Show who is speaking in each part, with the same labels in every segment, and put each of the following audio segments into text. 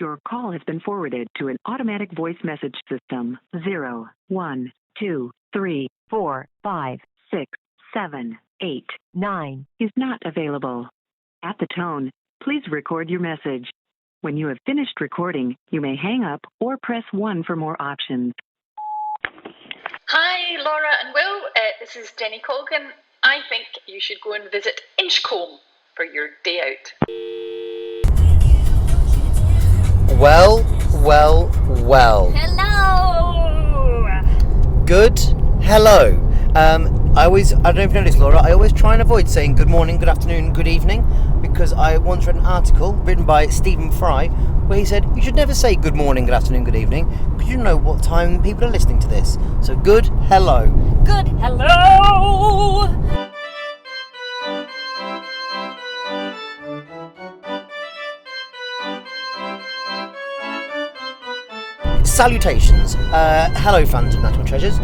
Speaker 1: Your call has been forwarded to an automatic voice message system. 0, 1, 2, 3, 4, 5, 6, 7, 8, 9 is not available. At the tone, please record your message. When you have finished recording, you may hang up or press 1 for more options.
Speaker 2: Hi, Laura and Will. This is Jenny Colgan. I think you should go and visit Inchcolm for your day out.
Speaker 3: Well.
Speaker 4: Hello!
Speaker 3: Good hello. I don't know if you know this, Laura, I always try and avoid saying good morning, good afternoon, good evening, because I once read an article written by Stephen Fry where he said you should never say good morning, good afternoon, good evening, because you don't know what time people are listening to this. So good hello.
Speaker 4: Good hello!
Speaker 3: Salutations. Hello, fans of National Treasures.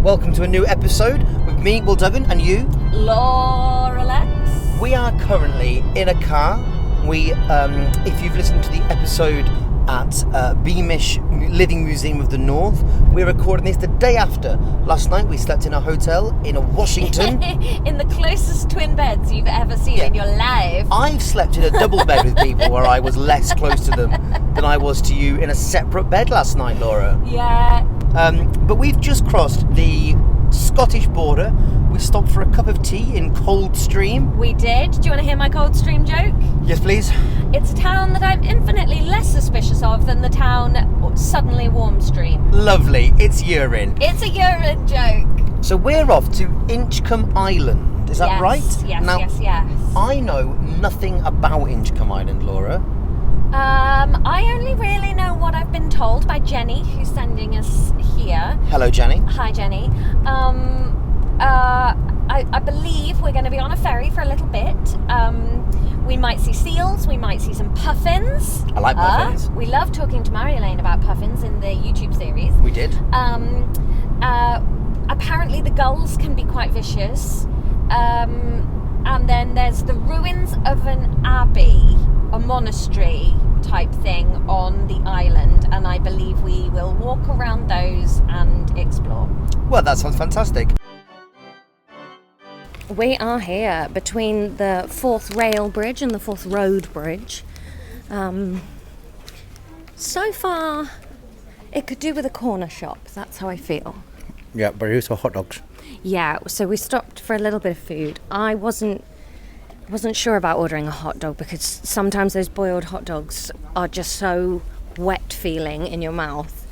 Speaker 3: Welcome to a new episode with me, Will Duggan, and you,
Speaker 4: Laura Lex.
Speaker 3: We are currently in a car. We, if you've listened to the episode at Beamish Living Museum of the North, we're recording this the day after. Last night we slept in a hotel in Washington.
Speaker 4: In the closest twin beds you've ever seen in your life.
Speaker 3: I've slept in a double bed with people where I was less close to them than I was to you in a separate bed last night, Laura.
Speaker 4: Yeah.
Speaker 3: But we've just crossed the Scottish border. We stopped for a cup of tea in Coldstream.
Speaker 4: We did. Do you want to hear my Coldstream joke?
Speaker 3: Yes, please.
Speaker 4: It's a town that I'm infinitely less suspicious of than the town Suddenly Warmstream.
Speaker 3: Lovely. It's urine.
Speaker 4: It's a urine joke.
Speaker 3: So we're off to Inchcolm Island. Is that right?
Speaker 4: Yes,
Speaker 3: now,
Speaker 4: yes.
Speaker 3: I know nothing about Inchcolm Island, Laura.
Speaker 4: I only really know what I've been told by Jenny, who's sending us here.
Speaker 3: Hello, Jenny.
Speaker 4: Hi, Jenny. I believe we're going to be on a ferry for a little bit. We might see seals, we might see some puffins.
Speaker 3: I like puffins.
Speaker 4: We love talking to Mary-Elaine about puffins in the YouTube series.
Speaker 3: We did.
Speaker 4: Apparently the gulls can be quite vicious. And then there's the ruins of an abbey, a monastery type thing on the island, and I believe we will walk around those and explore.
Speaker 3: Well, that sounds fantastic.
Speaker 4: We are here between the Forth Rail Bridge and the Forth Road Bridge. So far, it could do with a corner shop. That's how I feel.
Speaker 3: Yeah, but here's for hot dogs.
Speaker 4: Yeah, so we stopped for a little bit of food. I wasn't sure about ordering a hot dog because sometimes those boiled hot dogs are just so wet feeling in your mouth,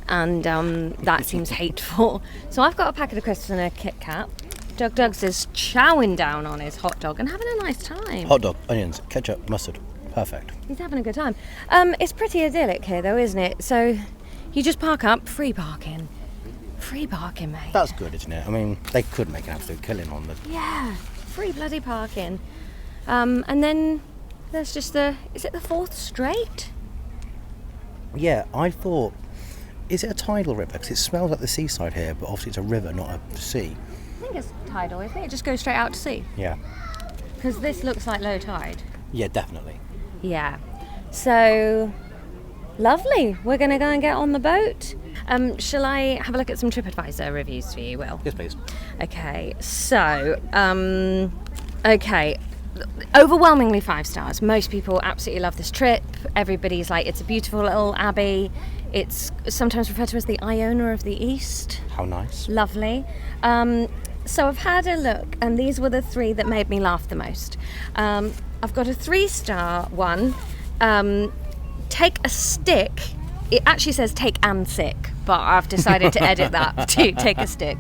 Speaker 4: and that seems hateful. So I've got a packet of crisps and a Kit Kat. Doug Duggs is chowing down on his hot dog and having a nice time.
Speaker 3: Hot dog, onions, ketchup, mustard. Perfect.
Speaker 4: He's having a good time. It's pretty idyllic here though, isn't it? So you just park up, free parking. Free parking, mate.
Speaker 3: That's good, isn't it? I mean, they could make an absolute killing on the...
Speaker 4: Yeah, free bloody parking. And then there's just is it the Forth Strait?
Speaker 3: Yeah, I thought, is it a tidal river? Because it smells like the seaside here, but obviously it's a river, not a sea.
Speaker 4: I think it's tidal, isn't it? It just goes straight out to sea.
Speaker 3: Yeah.
Speaker 4: Because this looks like low tide.
Speaker 3: Yeah, definitely.
Speaker 4: Yeah. So, lovely. We're going to go and get on the boat. Shall I have a look at some TripAdvisor reviews for you, Will?
Speaker 3: Yes, please.
Speaker 4: Okay, so, overwhelmingly 5 stars. Most people absolutely love this trip. Everybody's like, it's a beautiful little abbey. It's sometimes referred to as the Iona of the East.
Speaker 3: How nice.
Speaker 4: Lovely. So I've had a look, and these were the 3 that made me laugh the most. I've got a 3-star one. Take a stick. It actually says take and sick, but I've decided to edit that to take a stick.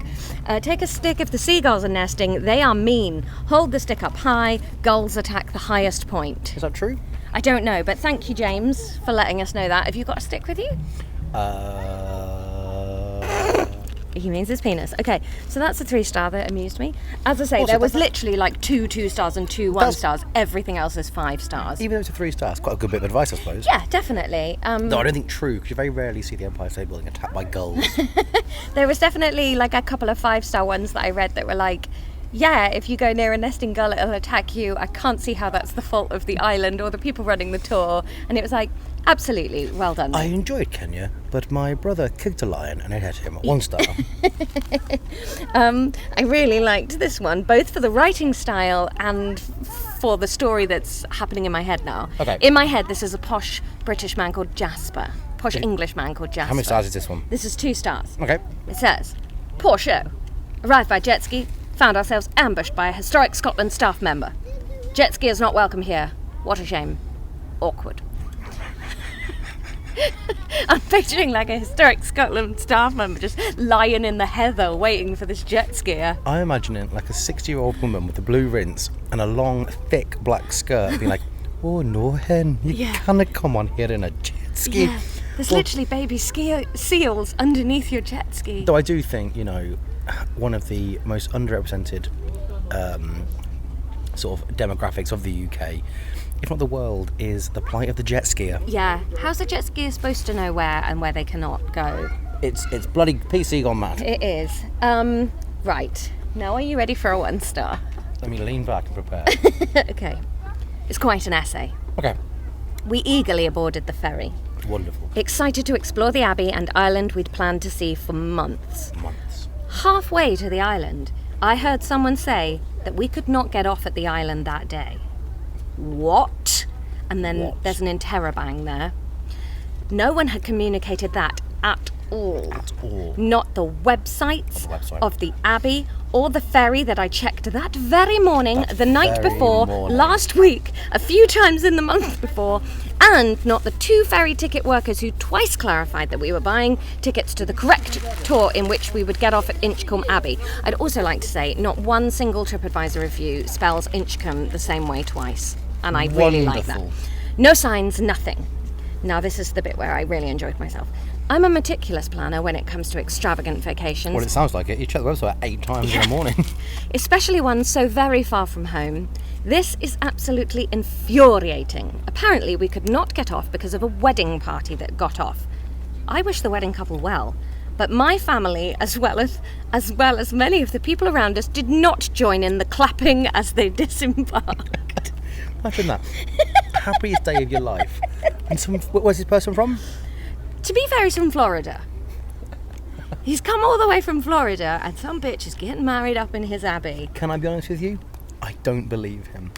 Speaker 4: Take a stick if the seagulls are nesting. They are mean. Hold the stick up high. Gulls attack the highest point.
Speaker 3: Is that true?
Speaker 4: I don't know, but thank you, James, for letting us know that. Have you got a stick with you? He means his penis. Okay, so that's a 3-star that amused me. As I say,
Speaker 3: Also,
Speaker 4: there was literally like 2 2-stars and 2 1-stars. Everything else is 5 stars.
Speaker 3: Even though it's a 3-star, it's quite a good bit of advice, I suppose.
Speaker 4: Yeah, definitely.
Speaker 3: No, I don't think true, because you very rarely see the Empire State Building attacked by gulls.
Speaker 4: There was definitely like a couple of 5-star ones that I read that were like, yeah, if you go near a nesting gull, it'll attack you. I can't see how that's the fault of the island or the people running the tour. And it was like, Absolutely, well done.
Speaker 3: I enjoyed Kenya, but my brother kicked a lion and it hit him. 1 star.
Speaker 4: I really liked this one, both for the writing style and for the story that's happening in my head now.
Speaker 3: Okay.
Speaker 4: In my head, this is a posh British man called Jasper. Posh English man called Jasper.
Speaker 3: How many stars is this one?
Speaker 4: This is 2 stars.
Speaker 3: Okay.
Speaker 4: It says, poor show. Arrived by jet ski, found ourselves ambushed by a historic Scotland staff member. Jet ski is not welcome here. What a shame. Awkward. I'm picturing like a historic Scotland staff member just lying in the heather waiting for this jet skier.
Speaker 3: I imagine it like a 60-year-old woman with a blue rinse and a long, thick black skirt being like, oh no, hen, you cannot come on here in a jet ski.
Speaker 4: Yeah, there's literally baby seals underneath your jet ski.
Speaker 3: Though I do think, one of the most underrepresented sort of demographics of the UK, if not the world, is the plight of the jet skier.
Speaker 4: Yeah, how's a jet skier supposed to know where and where they cannot go?
Speaker 3: It's bloody PC gone mad.
Speaker 4: It is. Right. Now are you ready for a 1 star?
Speaker 3: Let me lean back and prepare.
Speaker 4: Okay. It's quite an essay.
Speaker 3: Okay.
Speaker 4: We eagerly aboarded the ferry.
Speaker 3: Wonderful.
Speaker 4: Excited to explore the abbey and island we'd planned to see for months. Halfway to the island, I heard someone say that we could not get off at the island that day. What? And then there's an interrobang there. No one had communicated that at all.
Speaker 3: At all.
Speaker 4: Not the websites of the abbey or the ferry that I checked that very morning, the night before, last week, a few times in the month before, and not the 2 ferry ticket workers who twice clarified that we were buying tickets to the correct tour in which we would get off at Inchcolm Abbey. I'd also like to say not one single TripAdvisor review spells Inchcolm the same way twice, and I really like that. No signs, nothing. Now this is the bit where I really enjoyed myself. I'm a meticulous planner when it comes to extravagant vacations.
Speaker 3: Well, it sounds like it. You check the website 8 times in the morning.
Speaker 4: Especially one so very far from home. This is absolutely infuriating. Apparently we could not get off because of a wedding party that got off. I wish the wedding couple well, but my family, as well as many of the people around us, did not join in the clapping as they disembarked.
Speaker 3: Imagine that. Happiest day of your life. And where's this person from?
Speaker 4: To be fair, he's from Florida. He's come all the way from Florida, and some bitch is getting married up in his abbey.
Speaker 3: Can I be honest with you? I don't believe him.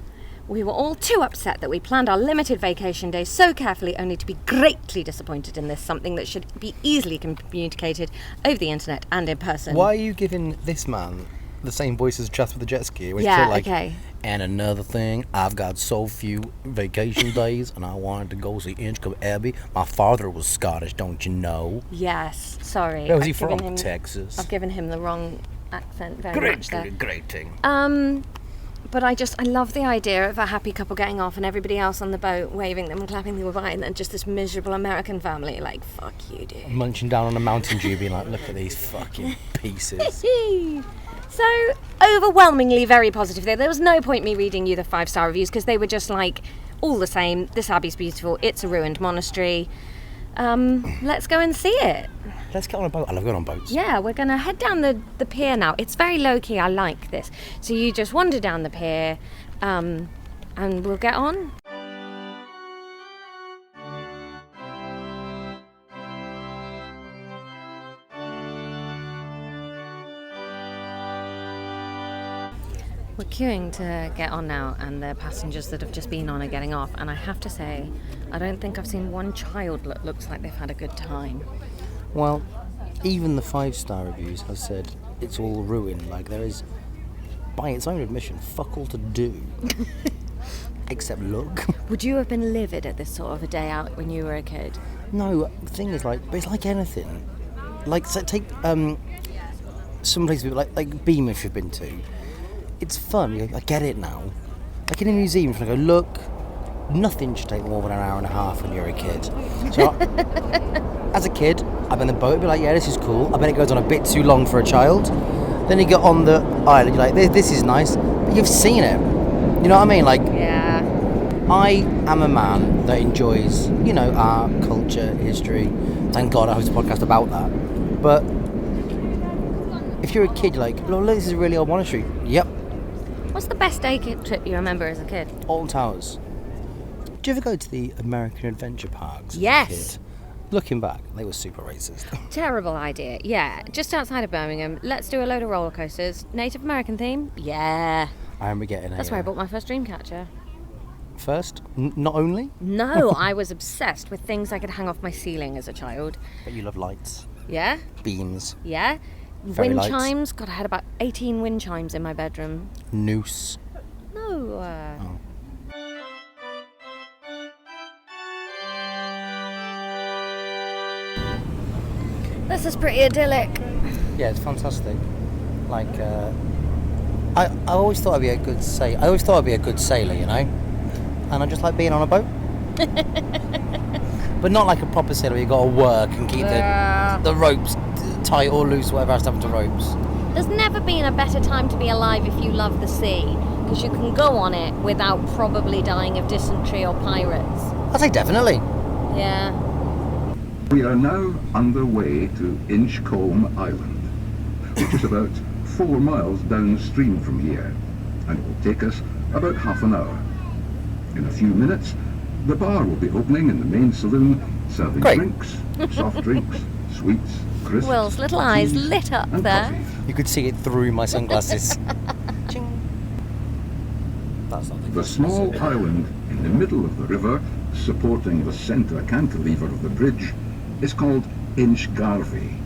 Speaker 4: We were all too upset that we planned our limited vacation days so carefully, only to be greatly disappointed in this, something that should be easily communicated over the internet and in person.
Speaker 3: Why are you giving this man the same voice as Just with the jet ski?
Speaker 4: Okay.
Speaker 3: And another thing, I've got so few vacation days and I wanted to go see Inchcolm Abbey. My father was Scottish, don't you know?
Speaker 4: Yes, sorry.
Speaker 3: Where was he from? Texas.
Speaker 4: I've given him the wrong accent very much there.
Speaker 3: Grating.
Speaker 4: But I love the idea of a happy couple getting off and everybody else on the boat waving them and clapping them goodbye, and then just this miserable American family like, fuck you, dude.
Speaker 3: Munching down on a Mountain Dew being like, look at these fucking pieces.
Speaker 4: So, overwhelmingly very positive there. There was no point me reading you the 5-star reviews because they were just like, all the same, this abbey's beautiful, it's a ruined monastery. Let's go and see it.
Speaker 3: Let's get on a boat. I love going on boats.
Speaker 4: Yeah, we're going to head down the pier now. It's very low-key, I like this. So you just wander down the pier, and we'll get on. We're queuing to get on now, and the passengers that have just been on are getting off, and I have to say, I don't think I've seen one child that looks like they've had a good time.
Speaker 3: Well, even the 5-star reviews have said it's all ruined. Like, there is, by its own admission, fuck all to do. Except look.
Speaker 4: Would you have been livid at this sort of a day out when you were a kid?
Speaker 3: No, the thing is, like, it's like anything. Like, so take some places like Beamish we've been to. It's fun. I get it now. Like in a museum, I go, look, nothing should take more than an hour and a half when you're a kid. So, as a kid, I've been on the boat, I'd be like, yeah, this is cool. I bet it goes on a bit too long for a child. Then you get on the island, you're like, this is nice, but you've seen it. You know what I mean? Like,
Speaker 4: yeah.
Speaker 3: I am a man that enjoys, art, culture, history. Thank God I host a podcast about that. But if you're a kid, you're like, look, this is a really old monastery. Yep.
Speaker 4: What's the best day trip you remember as a kid?
Speaker 3: Alton Towers. Did you ever go to the American Adventure Parks?
Speaker 4: Yes.
Speaker 3: As a kid? Looking back, they were super racist.
Speaker 4: Terrible idea. Yeah, just outside of Birmingham. Let's do a load of roller coasters. Native American theme? Yeah.
Speaker 3: I remember getting
Speaker 4: That's where I bought my first Dreamcatcher.
Speaker 3: First? Not only?
Speaker 4: No, I was obsessed with things I could hang off my ceiling as a child.
Speaker 3: But you love lights.
Speaker 4: Yeah?
Speaker 3: Beams.
Speaker 4: Yeah?
Speaker 3: Fairy
Speaker 4: Wind
Speaker 3: lights.
Speaker 4: chimes. God, I had about 18 wind chimes in my bedroom.
Speaker 3: Noose.
Speaker 4: No.
Speaker 3: Oh.
Speaker 4: This is pretty idyllic.
Speaker 3: Yeah, it's fantastic. Like, I always thought I'd be a good sailor. I always thought I'd be a good sailor, you know. And I just like being on a boat. But not like a proper sailor where you got to work and keep the ropes tight or loose, whatever has to happen to ropes.
Speaker 4: There's never been a better time to be alive if you love the sea, because you can go on it without probably dying of dysentery or pirates.
Speaker 3: I'd say definitely.
Speaker 4: Yeah.
Speaker 5: We are now underway to Inchcolm Island, which is about 4 miles downstream from here, and it will take us about half an hour. In a few minutes, the bar will be opening in the main saloon, serving
Speaker 3: Great.
Speaker 5: drinks, soft drinks, sweets, crisps,
Speaker 4: Will's little eyes
Speaker 5: teas,
Speaker 4: lit up
Speaker 5: and
Speaker 4: there.
Speaker 5: coffees.
Speaker 3: You could see it through my sunglasses. Ching. That's not
Speaker 5: The small island in the middle of the river, supporting the centre cantilever of the bridge, is called Inchgarvie.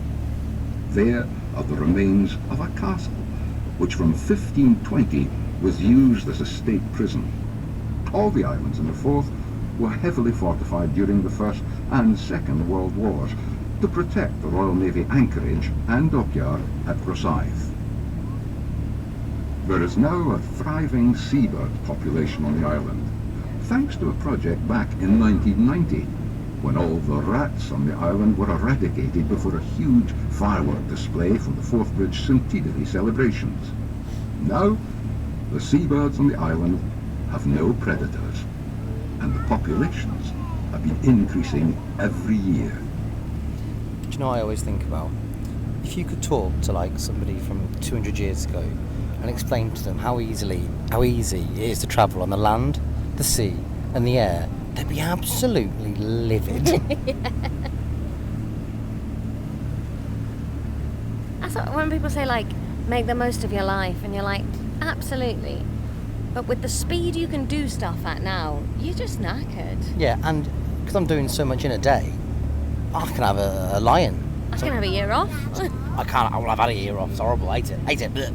Speaker 5: There are the remains of a castle, which from 1520 was used as a state prison. All the islands in the Forth were heavily fortified during the First and Second World Wars to protect the Royal Navy anchorage and dockyard at Rosyth. There is now a thriving seabird population on the island, thanks to a project back in 1990, when all the rats on the island were eradicated before a huge firework display from the Forthbridge Centenary celebrations. Now, the seabirds on the island have no predators, and the populations have been increasing every year.
Speaker 3: Do you know what I always think about? If you could talk to like somebody from 200 years ago and explain to them how easy it is to travel on the land, the sea and the air, they'd be absolutely livid.
Speaker 4: That's what, when people say, like, make the most of your life, and you're like, absolutely. But with the speed you can do stuff at now, you're just knackered.
Speaker 3: Yeah, and because I'm doing so much in a day, I can have a lion.
Speaker 4: I can have a year off.
Speaker 3: I can't. Well, I've had a year off. It's horrible. I hate it. Blech.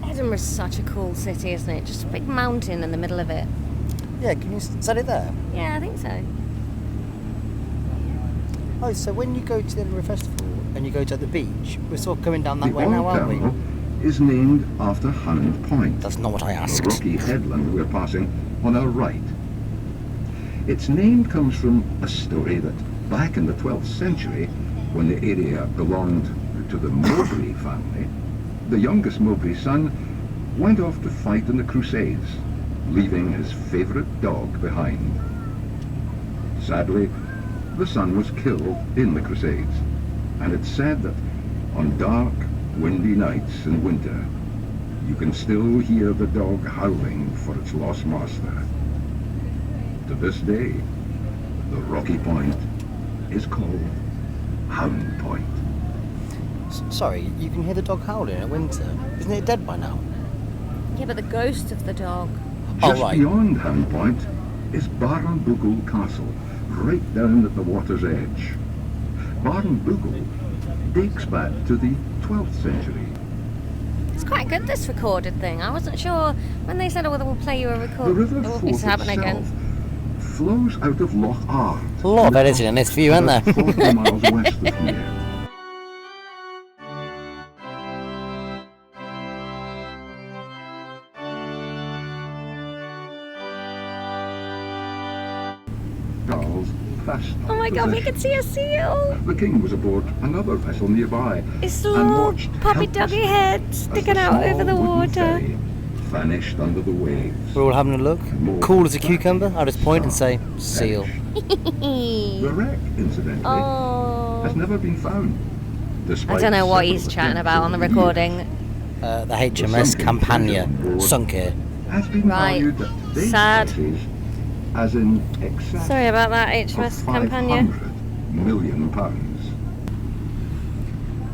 Speaker 4: Edinburgh's such a cool city, isn't it? Just a big mountain in the middle of it.
Speaker 3: Yeah, can you set it there?
Speaker 4: Yeah, I think so.
Speaker 3: Oh, so when you go to the Edinburgh Festival and you go to the beach, we're sort of going down that
Speaker 5: The
Speaker 3: way now,
Speaker 5: old
Speaker 3: aren't we?
Speaker 5: terminal is named after Hound Point,
Speaker 3: That's not what I
Speaker 5: the
Speaker 3: asked.
Speaker 5: rocky headland we're passing on our right. Its name comes from a story that back in the 12th century, when the area belonged to the Mowbray family, the youngest Mowbray son went off to fight in the Crusades, leaving his favourite dog behind. Sadly, the son was killed in the Crusades, and it's said that on dark, windy nights in winter, you can still hear the dog howling for its lost master. To this day, the rocky point is called Hound Point.
Speaker 3: Sorry, you can hear the dog howling in winter. Isn't it dead by now?
Speaker 4: Yeah, but the ghost of the dog.
Speaker 5: Just
Speaker 3: right.
Speaker 5: beyond Hound Point is Bugle Castle, right down at the water's edge. Bugle dates back to the 12th century.
Speaker 4: It's quite good, this recorded thing. I wasn't sure when they said, oh, we'll play you a record.
Speaker 5: The River
Speaker 4: It won't be
Speaker 5: Forth
Speaker 4: happening
Speaker 5: itself
Speaker 4: again.
Speaker 5: flows out of Loch Ard.
Speaker 3: A lot of editing in this view, isn't there?
Speaker 5: About 40 miles west of here. Charles passed
Speaker 4: Oh my god, we can see a seal!
Speaker 5: The king was aboard another vessel nearby
Speaker 4: His
Speaker 5: and
Speaker 4: little
Speaker 5: watched
Speaker 4: puppy
Speaker 5: helplessly
Speaker 4: doggy head
Speaker 5: as
Speaker 4: sticking
Speaker 5: the
Speaker 4: out over the
Speaker 5: small wooden
Speaker 4: water.
Speaker 5: ferry vanished under the waves.
Speaker 3: We're all having a look. Cool as a cucumber. I'll just point and say, seal.
Speaker 5: The wreck, incidentally,
Speaker 4: Oh.
Speaker 5: has never been found.
Speaker 4: I
Speaker 5: Despite
Speaker 4: don't know what
Speaker 5: several
Speaker 4: he's chatting
Speaker 5: attempts
Speaker 4: about on the
Speaker 5: over
Speaker 4: recording.
Speaker 3: The HMS
Speaker 5: sunken
Speaker 3: Campania
Speaker 5: treasure on board
Speaker 3: sunk here.
Speaker 5: has been
Speaker 4: Right.
Speaker 5: valued at today's
Speaker 4: Sad.
Speaker 5: prices as in excess
Speaker 4: Sorry about that,
Speaker 5: of
Speaker 4: HMS
Speaker 5: £500
Speaker 4: Campania.
Speaker 5: million.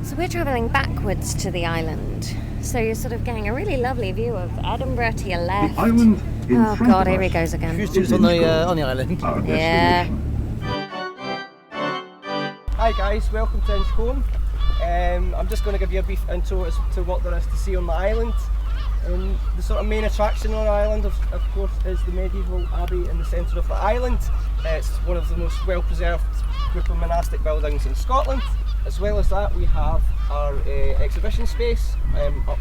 Speaker 4: So we're travelling backwards to the island. So you're sort of getting a really lovely view of Edinburgh to your left.
Speaker 5: The island in
Speaker 4: Oh
Speaker 5: front
Speaker 4: God,
Speaker 5: of
Speaker 4: here he
Speaker 5: us
Speaker 4: goes again.
Speaker 3: Few
Speaker 5: is
Speaker 3: students on the
Speaker 5: Inchcolm,
Speaker 3: island.
Speaker 5: our
Speaker 4: Yeah.
Speaker 5: destination.
Speaker 6: Hi guys, welcome to Inchcolm. I'm just going to give you a brief intro as to what there is to see on the island. The sort of main attraction on the island, of course, is the medieval abbey in the centre of the island. It's one of the most well preserved group of monastic buildings in Scotland. As well as that, we have our exhibition space up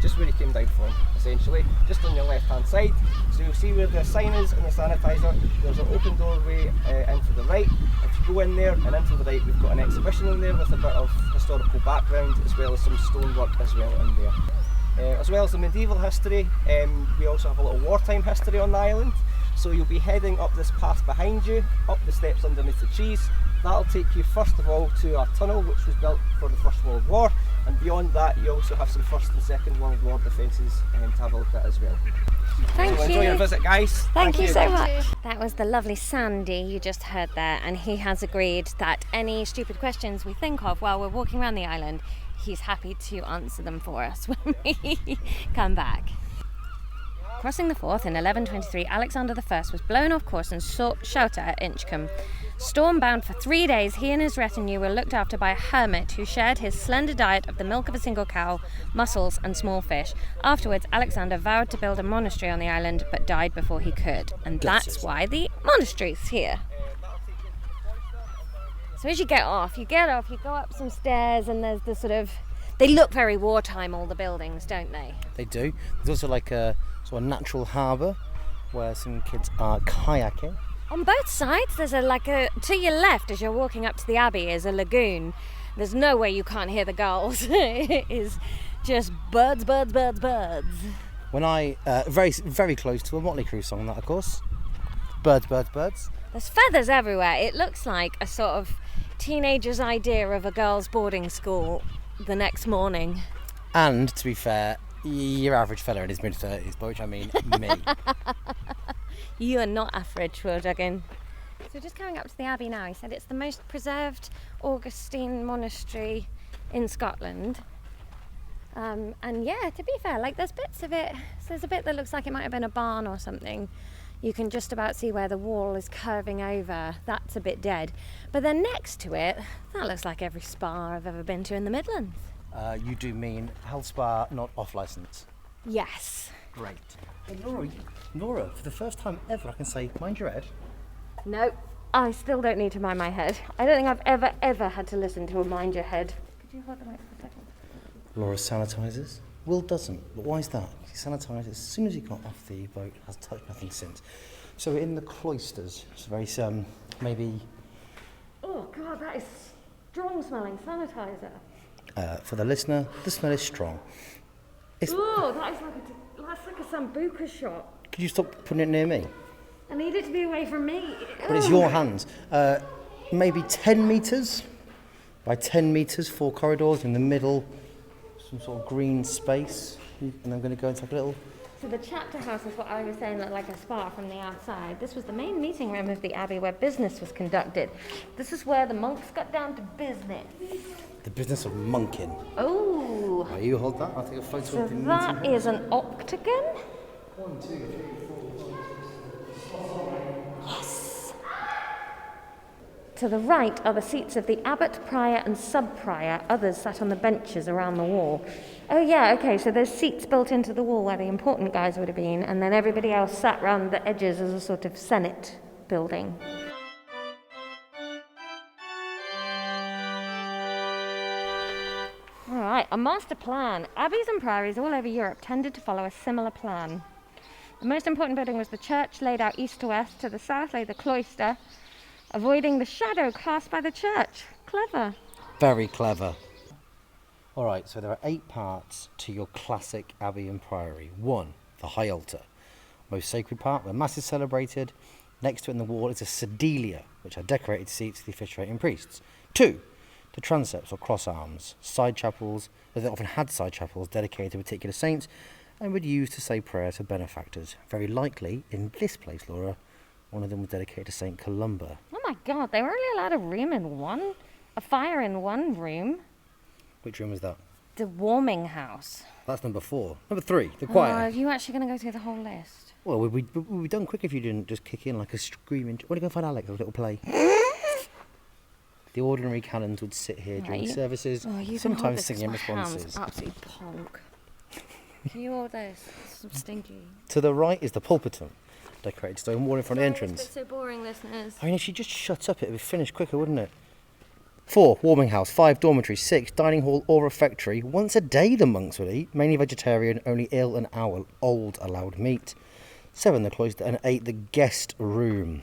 Speaker 6: just where you came down from, essentially, just on your left hand side. So you'll see where the sign is and the sanitiser. There's an open doorway into the right. If you go in there and into the right, we've got an exhibition in there with a bit of historical background, as well as some stonework as well in there. As well as the medieval history, we also have a little wartime history on the island. So you'll be heading up this path behind you, up the steps underneath the trees. That'll take you first of all to our tunnel, which was built for the First World War, and beyond that you also have some First and Second World War defences to have a look at as well.
Speaker 4: Thank
Speaker 6: So
Speaker 4: you.
Speaker 6: enjoy your visit, guys.
Speaker 4: Thank you so much. That was the lovely Sandy you just heard there, and he has agreed that any stupid questions we think of while we're walking around the island, he's happy to answer them for us when we come back. Crossing the Forth in 1123, Alexander I was blown off course and sought shelter at Inchcolm. Storm-bound for 3 days, he and his retinue were looked after by a hermit who shared his slender diet of the milk of a single cow, mussels and small fish. Afterwards, Alexander vowed to build a monastery on the island, but died before he could. And that's why the monastery's here. So as you get off, you go up some stairs, and there's the sort of... They look very wartime, all the buildings, don't they?
Speaker 3: They do. There's also like a sort of natural harbour where some kids are kayaking.
Speaker 4: On both sides, there's to your left as you're walking up to the abbey is a lagoon. There's no way you can't hear the gulls. It is just birds, birds, birds, birds.
Speaker 3: When I, very, very close to a Motley Crue song, that of course. Birds, birds, birds.
Speaker 4: There's feathers everywhere. It looks like a sort of teenager's idea of a girls' boarding school the next morning.
Speaker 3: And to be fair, your average fella in his mid-30s, by which I mean me.
Speaker 4: You are not average, Will Duggan. So just coming up to the abbey now, he said it's the most preserved Augustine monastery in Scotland. And yeah, to be fair, like there's bits of it, so there's a bit that looks like it might have been a barn or something. You can just about see where the wall is curving over. That's a bit dead. But then next to it, that looks like every spa I've ever been to in the Midlands.
Speaker 3: You do mean health spa, not off licence?
Speaker 4: Yes.
Speaker 3: Great. Hey, Laura, for the first time ever, I can say, mind your head.
Speaker 4: No, I still don't need to mind my head. I don't think I've ever had to listen to a mind your head. Could you hold the mic for a second?
Speaker 3: Laura sanitises. Will doesn't, but why is that? He sanitised as soon as he got off the boat, has touched nothing since. So we're in the cloisters, it's very, maybe...
Speaker 4: Oh God, that is strong smelling sanitiser.
Speaker 3: For the listener, the smell is strong.
Speaker 4: Oh, that's like a Sambuca shot.
Speaker 3: Could you stop putting it near me?
Speaker 4: I need it to be away from me.
Speaker 3: But it's your hands. Maybe 10 metres by 10 metres, 4 corridors in the middle, some sort of green space. And I'm going to go and take a little...
Speaker 4: So the chapter house is what I was saying looked like a spa from the outside. This was the main meeting room of the abbey where business was conducted. This is where the monks got down to business.
Speaker 3: The business of monking.
Speaker 4: Oh.
Speaker 3: Right, you hold that, I'll take a photo
Speaker 4: So
Speaker 3: of the meeting
Speaker 4: that
Speaker 3: room.
Speaker 4: is an octagon.
Speaker 3: 1, 2, 3, 4, 5, 6.
Speaker 4: Yes. To the right are the seats of the abbot, prior and sub-prior. Others sat on the benches around the wall. Oh yeah, okay, so there's seats built into the wall where the important guys would have been, and then everybody else sat round the edges as a sort of Senate building. Alright, a master plan. Abbeys and priories all over Europe tended to follow a similar plan. The most important building was the church, laid out east to west. To the south lay the cloister, avoiding the shadow cast by the church. Clever.
Speaker 3: Very clever. All right, so there are 8 parts to your classic abbey and priory. 1, the high altar, most sacred part where mass is celebrated. Next to it in the wall is a sedilia, which are decorated seats for the officiating priests. 2, the transepts or cross arms, side chapels, they often had side chapels dedicated to particular saints, and would use to say prayer to benefactors. Very likely, in this place, Laura, one of them was dedicated to St. Columba.
Speaker 4: Oh my God, they were only allowed a fire in one room.
Speaker 3: Which room was that?
Speaker 4: The warming house.
Speaker 3: That's number 4. Number 3, the choir.
Speaker 4: Are you actually going to go through the whole list?
Speaker 3: Well, we'd be done quick if you didn't just kick in like a screaming... Want to go find Alex, a little play? The ordinary canons would sit here during services, sometimes singing responses.
Speaker 4: Absolutely ponk. Can you hold this? It's stinky.
Speaker 3: To the right is the pulpitum, decorated stone wall in front of the entrance.
Speaker 4: It's so boring, listeners.
Speaker 3: I mean, if she just shut up, it would be finished quicker, wouldn't it? 4, warming house. 5, dormitory. 6, dining hall or refectory. Once a day the monks would eat, mainly vegetarian, only ill and old allowed meat. 7, the cloister, and 8, the guest room.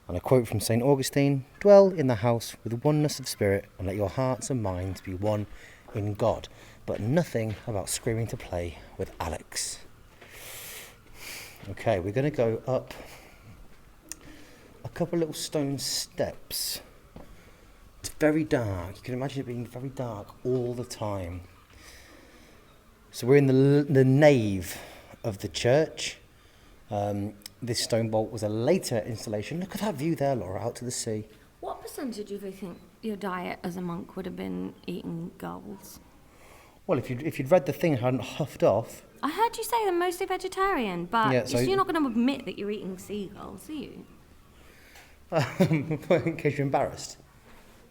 Speaker 3: And a quote from St. Augustine, dwell in the house with oneness of spirit and let your hearts and minds be one in God. But nothing about screaming to play with Alex. Okay, we're going to go up a couple little stone steps. It's very dark. You can imagine it being very dark all the time. So we're in the nave of the church. This stone bolt was a later installation. Look at that view there, Laura, out to the sea.
Speaker 4: What percentage of you think your diet as a monk would have been eating gulls?
Speaker 3: Well, if you'd read the thing and hadn't huffed off...
Speaker 4: I heard you say they're mostly vegetarian, but
Speaker 3: Yeah, so-
Speaker 4: you're not going to admit that you're eating seagulls, are you?
Speaker 3: in case you're embarrassed.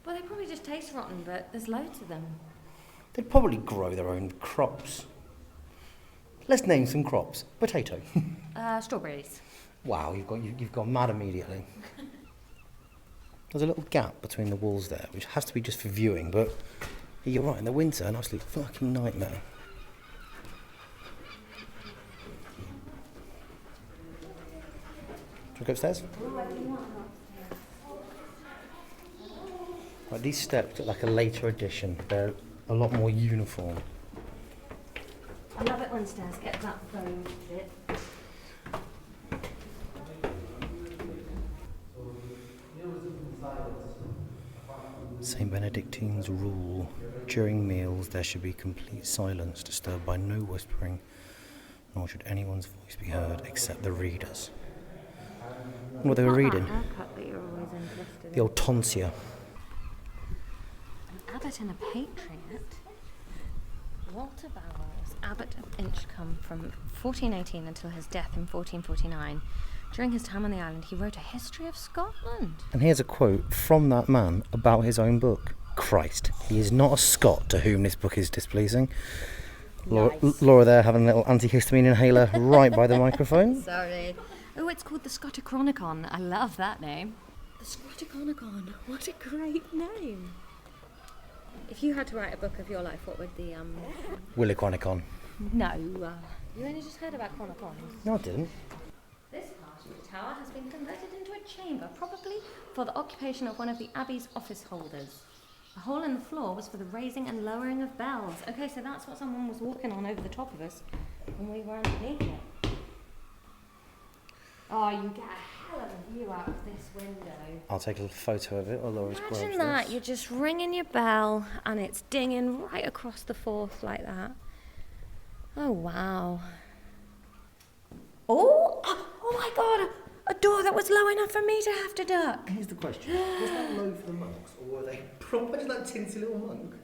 Speaker 4: Well, they probably just taste rotten, but there's loads of them.
Speaker 3: They'd probably grow their own crops. Let's name some crops. Potato.
Speaker 4: Strawberries.
Speaker 3: Wow, you've gone mad immediately. There's a little gap between the walls there, which has to be just for viewing, but you're right, in the winter, an absolute fucking nightmare. Should we go upstairs? Right, these steps look like a later addition. They're a lot more uniform.
Speaker 4: I love it when stairs get that bone bit.
Speaker 3: St. Benedictine's rule. During meals there should be complete silence, disturbed by no whispering, nor should anyone's voice be heard except the readers. What they were reading?
Speaker 4: Haircut that you're always interested
Speaker 3: The old tonsure.
Speaker 4: An abbot and a patriot. Walter Bowers, abbot of Inchcolm from 1418 until his death in 1449. During his time on the island, he wrote a history of Scotland.
Speaker 3: And here's a quote from that man about his own book. Christ, he is not a Scot to whom this book is displeasing.
Speaker 4: Nice.
Speaker 3: Laura there having a little antihistamine inhaler right by the microphone.
Speaker 4: Sorry. Oh, it's called the Scotichronicon. I love that name. The Scotichronicon. What a great name. If you had to write a book of your life, what would the
Speaker 3: Willichronicon.
Speaker 4: No, you only just heard about chronicons.
Speaker 3: No, I didn't.
Speaker 4: This part of the tower has been converted into a chamber, probably for the occupation of one of the abbey's office holders. A hole in the floor was for the raising and lowering of bells. Okay, so that's what someone was walking on over the top of us when we were underneath it. Oh, you get a hell of a view out of this window.
Speaker 3: I'll take a little photo of it while Laura's grabbed
Speaker 4: Imagine that,
Speaker 3: this.
Speaker 4: you're just ringing your bell and it's dinging right across the Forth like that. Oh, wow. Oh my God, a door that was low enough for me to have to duck.
Speaker 3: Here's the question. Was that low for the monks, or were they proper that tinsy little monk?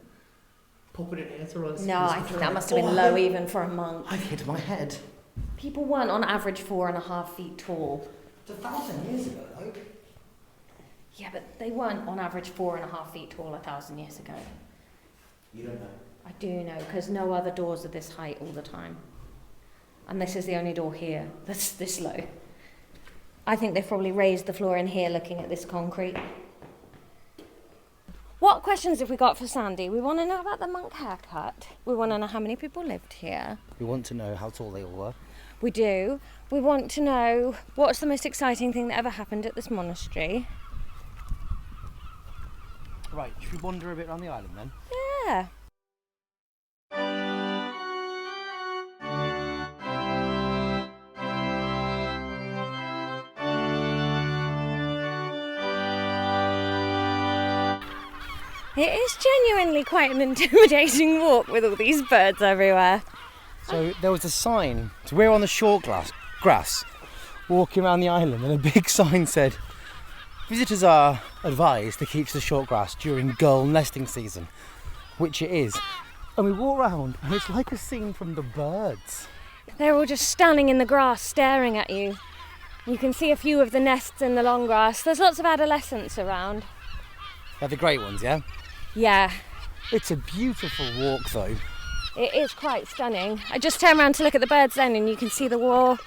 Speaker 3: Popping it here to rise?
Speaker 4: No, I think that must have been low even for a monk.
Speaker 3: I've hit my head.
Speaker 4: People weren't on average 4.5 feet tall.
Speaker 3: It's 1,000 years ago, though.
Speaker 4: Yeah, but they weren't on average 4.5 feet tall 1,000 years ago.
Speaker 3: You don't know.
Speaker 4: I do know, because no other doors are this height all the time. And this is the only door here that's this low. I think they've probably raised the floor in here looking at this concrete. What questions have we got for Sandy? We want to know about the monk haircut. We want to know how many people lived here.
Speaker 3: We want to know how tall they all were.
Speaker 4: We do. We want to know what's the most exciting thing that ever happened at this monastery.
Speaker 3: Right, should we wander a bit around the island then?
Speaker 4: Yeah. It is genuinely quite an intimidating walk with all these birds everywhere.
Speaker 3: So there was a sign. So we're on the short grass, walking around the island, and a big sign said, visitors are advised to keep to the short grass during gull nesting season, which it is. And we walk around, and it's like a scene from The Birds.
Speaker 4: They're all just standing in the grass staring at you. You can see a few of the nests in the long grass. There's lots of adolescents around.
Speaker 3: They're the great ones, yeah?
Speaker 4: Yeah.
Speaker 3: It's a beautiful walk, though.
Speaker 4: It is quite stunning. I just turned around to look at the birds then, and you can see the war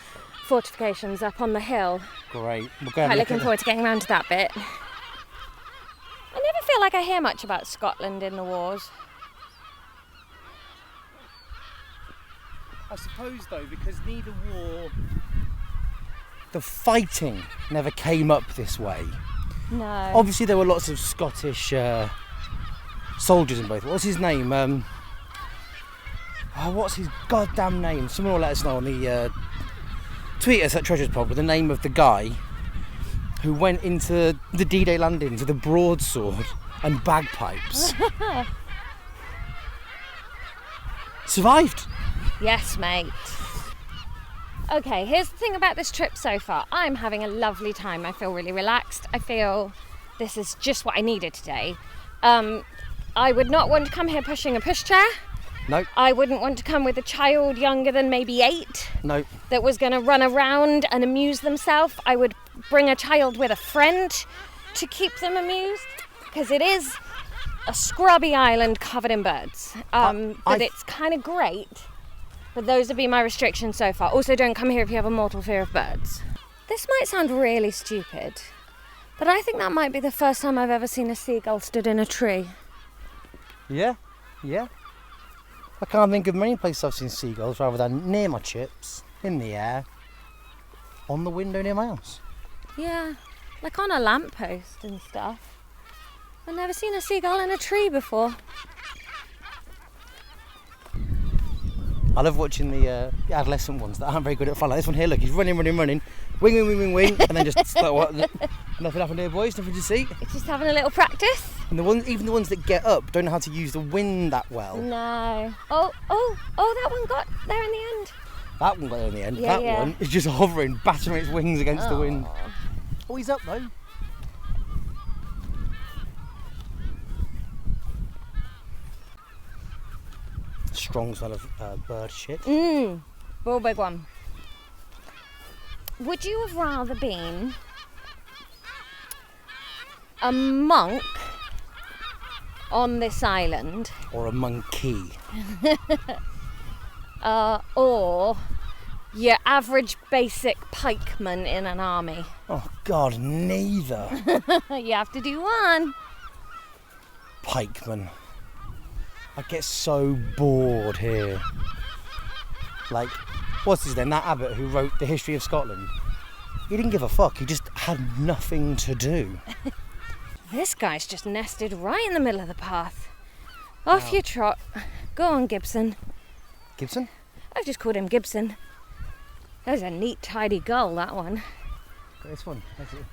Speaker 4: fortifications up on the hill.
Speaker 3: Great. We're
Speaker 4: Quite looking forward to getting around to that bit. I never feel like I hear much about Scotland in the wars.
Speaker 3: I suppose, though, because neither war... The fighting never came up this way.
Speaker 4: No.
Speaker 3: Obviously, there were lots of Scottish soldiers in both. What's his name? What's his goddamn name? Someone will let us know on the tweet us at Treasures Pod with the name of the guy who went into the D-Day landings with a broadsword and bagpipes. Survived.
Speaker 4: Yes, mate. Okay, here's the thing about this trip so far. I'm having a lovely time. I feel really relaxed. I feel this is just what I needed today. I would not want to come here pushing a pushchair.
Speaker 3: No.
Speaker 4: I wouldn't want to come with a child younger than maybe 8.
Speaker 3: No.
Speaker 4: That was going to run around and amuse themselves. I would bring a child with a friend to keep them amused, because it is a scrubby island covered in birds. But it's kind of great. But those would be my restrictions so far. Also, don't come here if you have a mortal fear of birds. This might sound really stupid, but I think that might be the first time I've ever seen a seagull stood in a tree.
Speaker 3: Yeah. I can't think of many places I've seen seagulls rather than near my chips, in the air, on the window near my house.
Speaker 4: Yeah, like on a lamppost and stuff. I've never seen a seagull in a tree before.
Speaker 3: I love watching the adolescent ones that aren't very good at fun. Like this one here, look, he's running, wing, and then just like, what? Nothing happened here, boys, nothing to see.
Speaker 4: It's just having a little practice.
Speaker 3: And even the ones that get up don't know how to use the wind that well.
Speaker 4: No. Oh, that one got there in the end.
Speaker 3: That one got there in the end.
Speaker 4: Yeah,
Speaker 3: that one is just hovering, battering its wings against the wind.
Speaker 4: Aw.
Speaker 3: Oh, he's up though. Strong smell of bird shit.
Speaker 4: Real big one. Would you have rather been a monk on this island,
Speaker 3: Or a monkey.
Speaker 4: or your average basic pikeman in an army?
Speaker 3: Oh God, neither.
Speaker 4: You have to do one.
Speaker 3: Pikeman. I get so bored here. Like, what's his name? That abbot who wrote the history of Scotland. He didn't give a fuck. He just had nothing to do.
Speaker 4: This guy's just nested right in the middle of the path. Off you trot. Go on, Gibson.
Speaker 3: Gibson?
Speaker 4: I've just called him Gibson. There's a neat, tidy gull, that one.
Speaker 3: This one. That's it.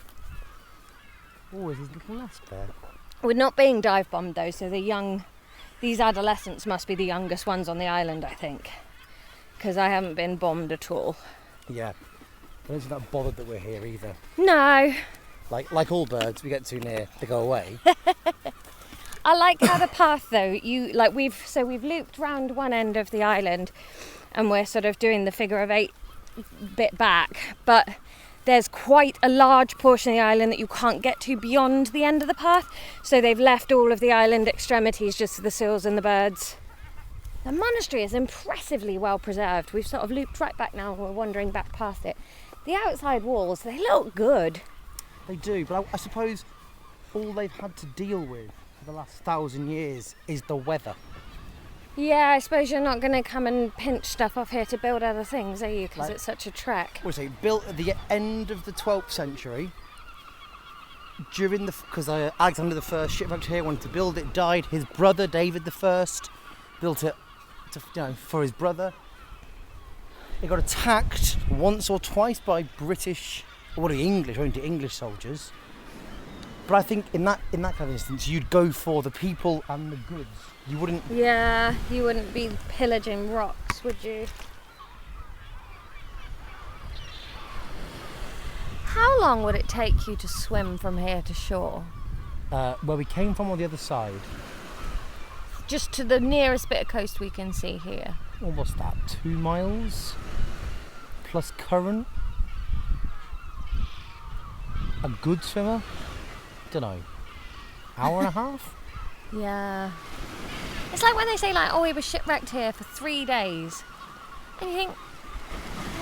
Speaker 3: Oh, there's his little nest there.
Speaker 4: We're not being dive bombed though, so these adolescents must be the youngest ones on the island, I think. Because I haven't been bombed at all.
Speaker 3: Yeah. I don't seem that bothered that we're here either.
Speaker 4: No.
Speaker 3: Like all birds, we get too near, they go away.
Speaker 4: I like how the path though, we've looped round one end of the island and we're sort of doing the figure of 8 bit back, but there's quite a large portion of the island that you can't get to beyond the end of the path, so they've left all of the island extremities just for the seals and the birds. The monastery is impressively well preserved. We've sort of looped right back now and we're wandering back past it. The outside walls, they look good.
Speaker 3: They do, but I suppose all they've had to deal with for the last 1,000 years is the weather.
Speaker 4: Yeah, I suppose you're not going to come and pinch stuff off here to build other things, are you? Because it's such a trek.
Speaker 3: What was it? Built at the end of the 12th century. Because Alexander I, ship up here, wanted to build it, died. His brother David I built it for his brother. It got attacked once or twice by British, or English soldiers. But I think in that kind of instance, you'd go for the people and the goods. You wouldn't.
Speaker 4: Yeah, you wouldn't be pillaging rocks, would you? How long would it take you to swim from here to shore?
Speaker 3: Where we came from, on the other side.
Speaker 4: Just to the nearest bit of coast we can see here.
Speaker 3: What's that? 2 miles plus current. A good swimmer. Don't know. Hour and a half.
Speaker 4: Yeah. It's like when they say, like, oh, we were shipwrecked here for 3 days. And you think,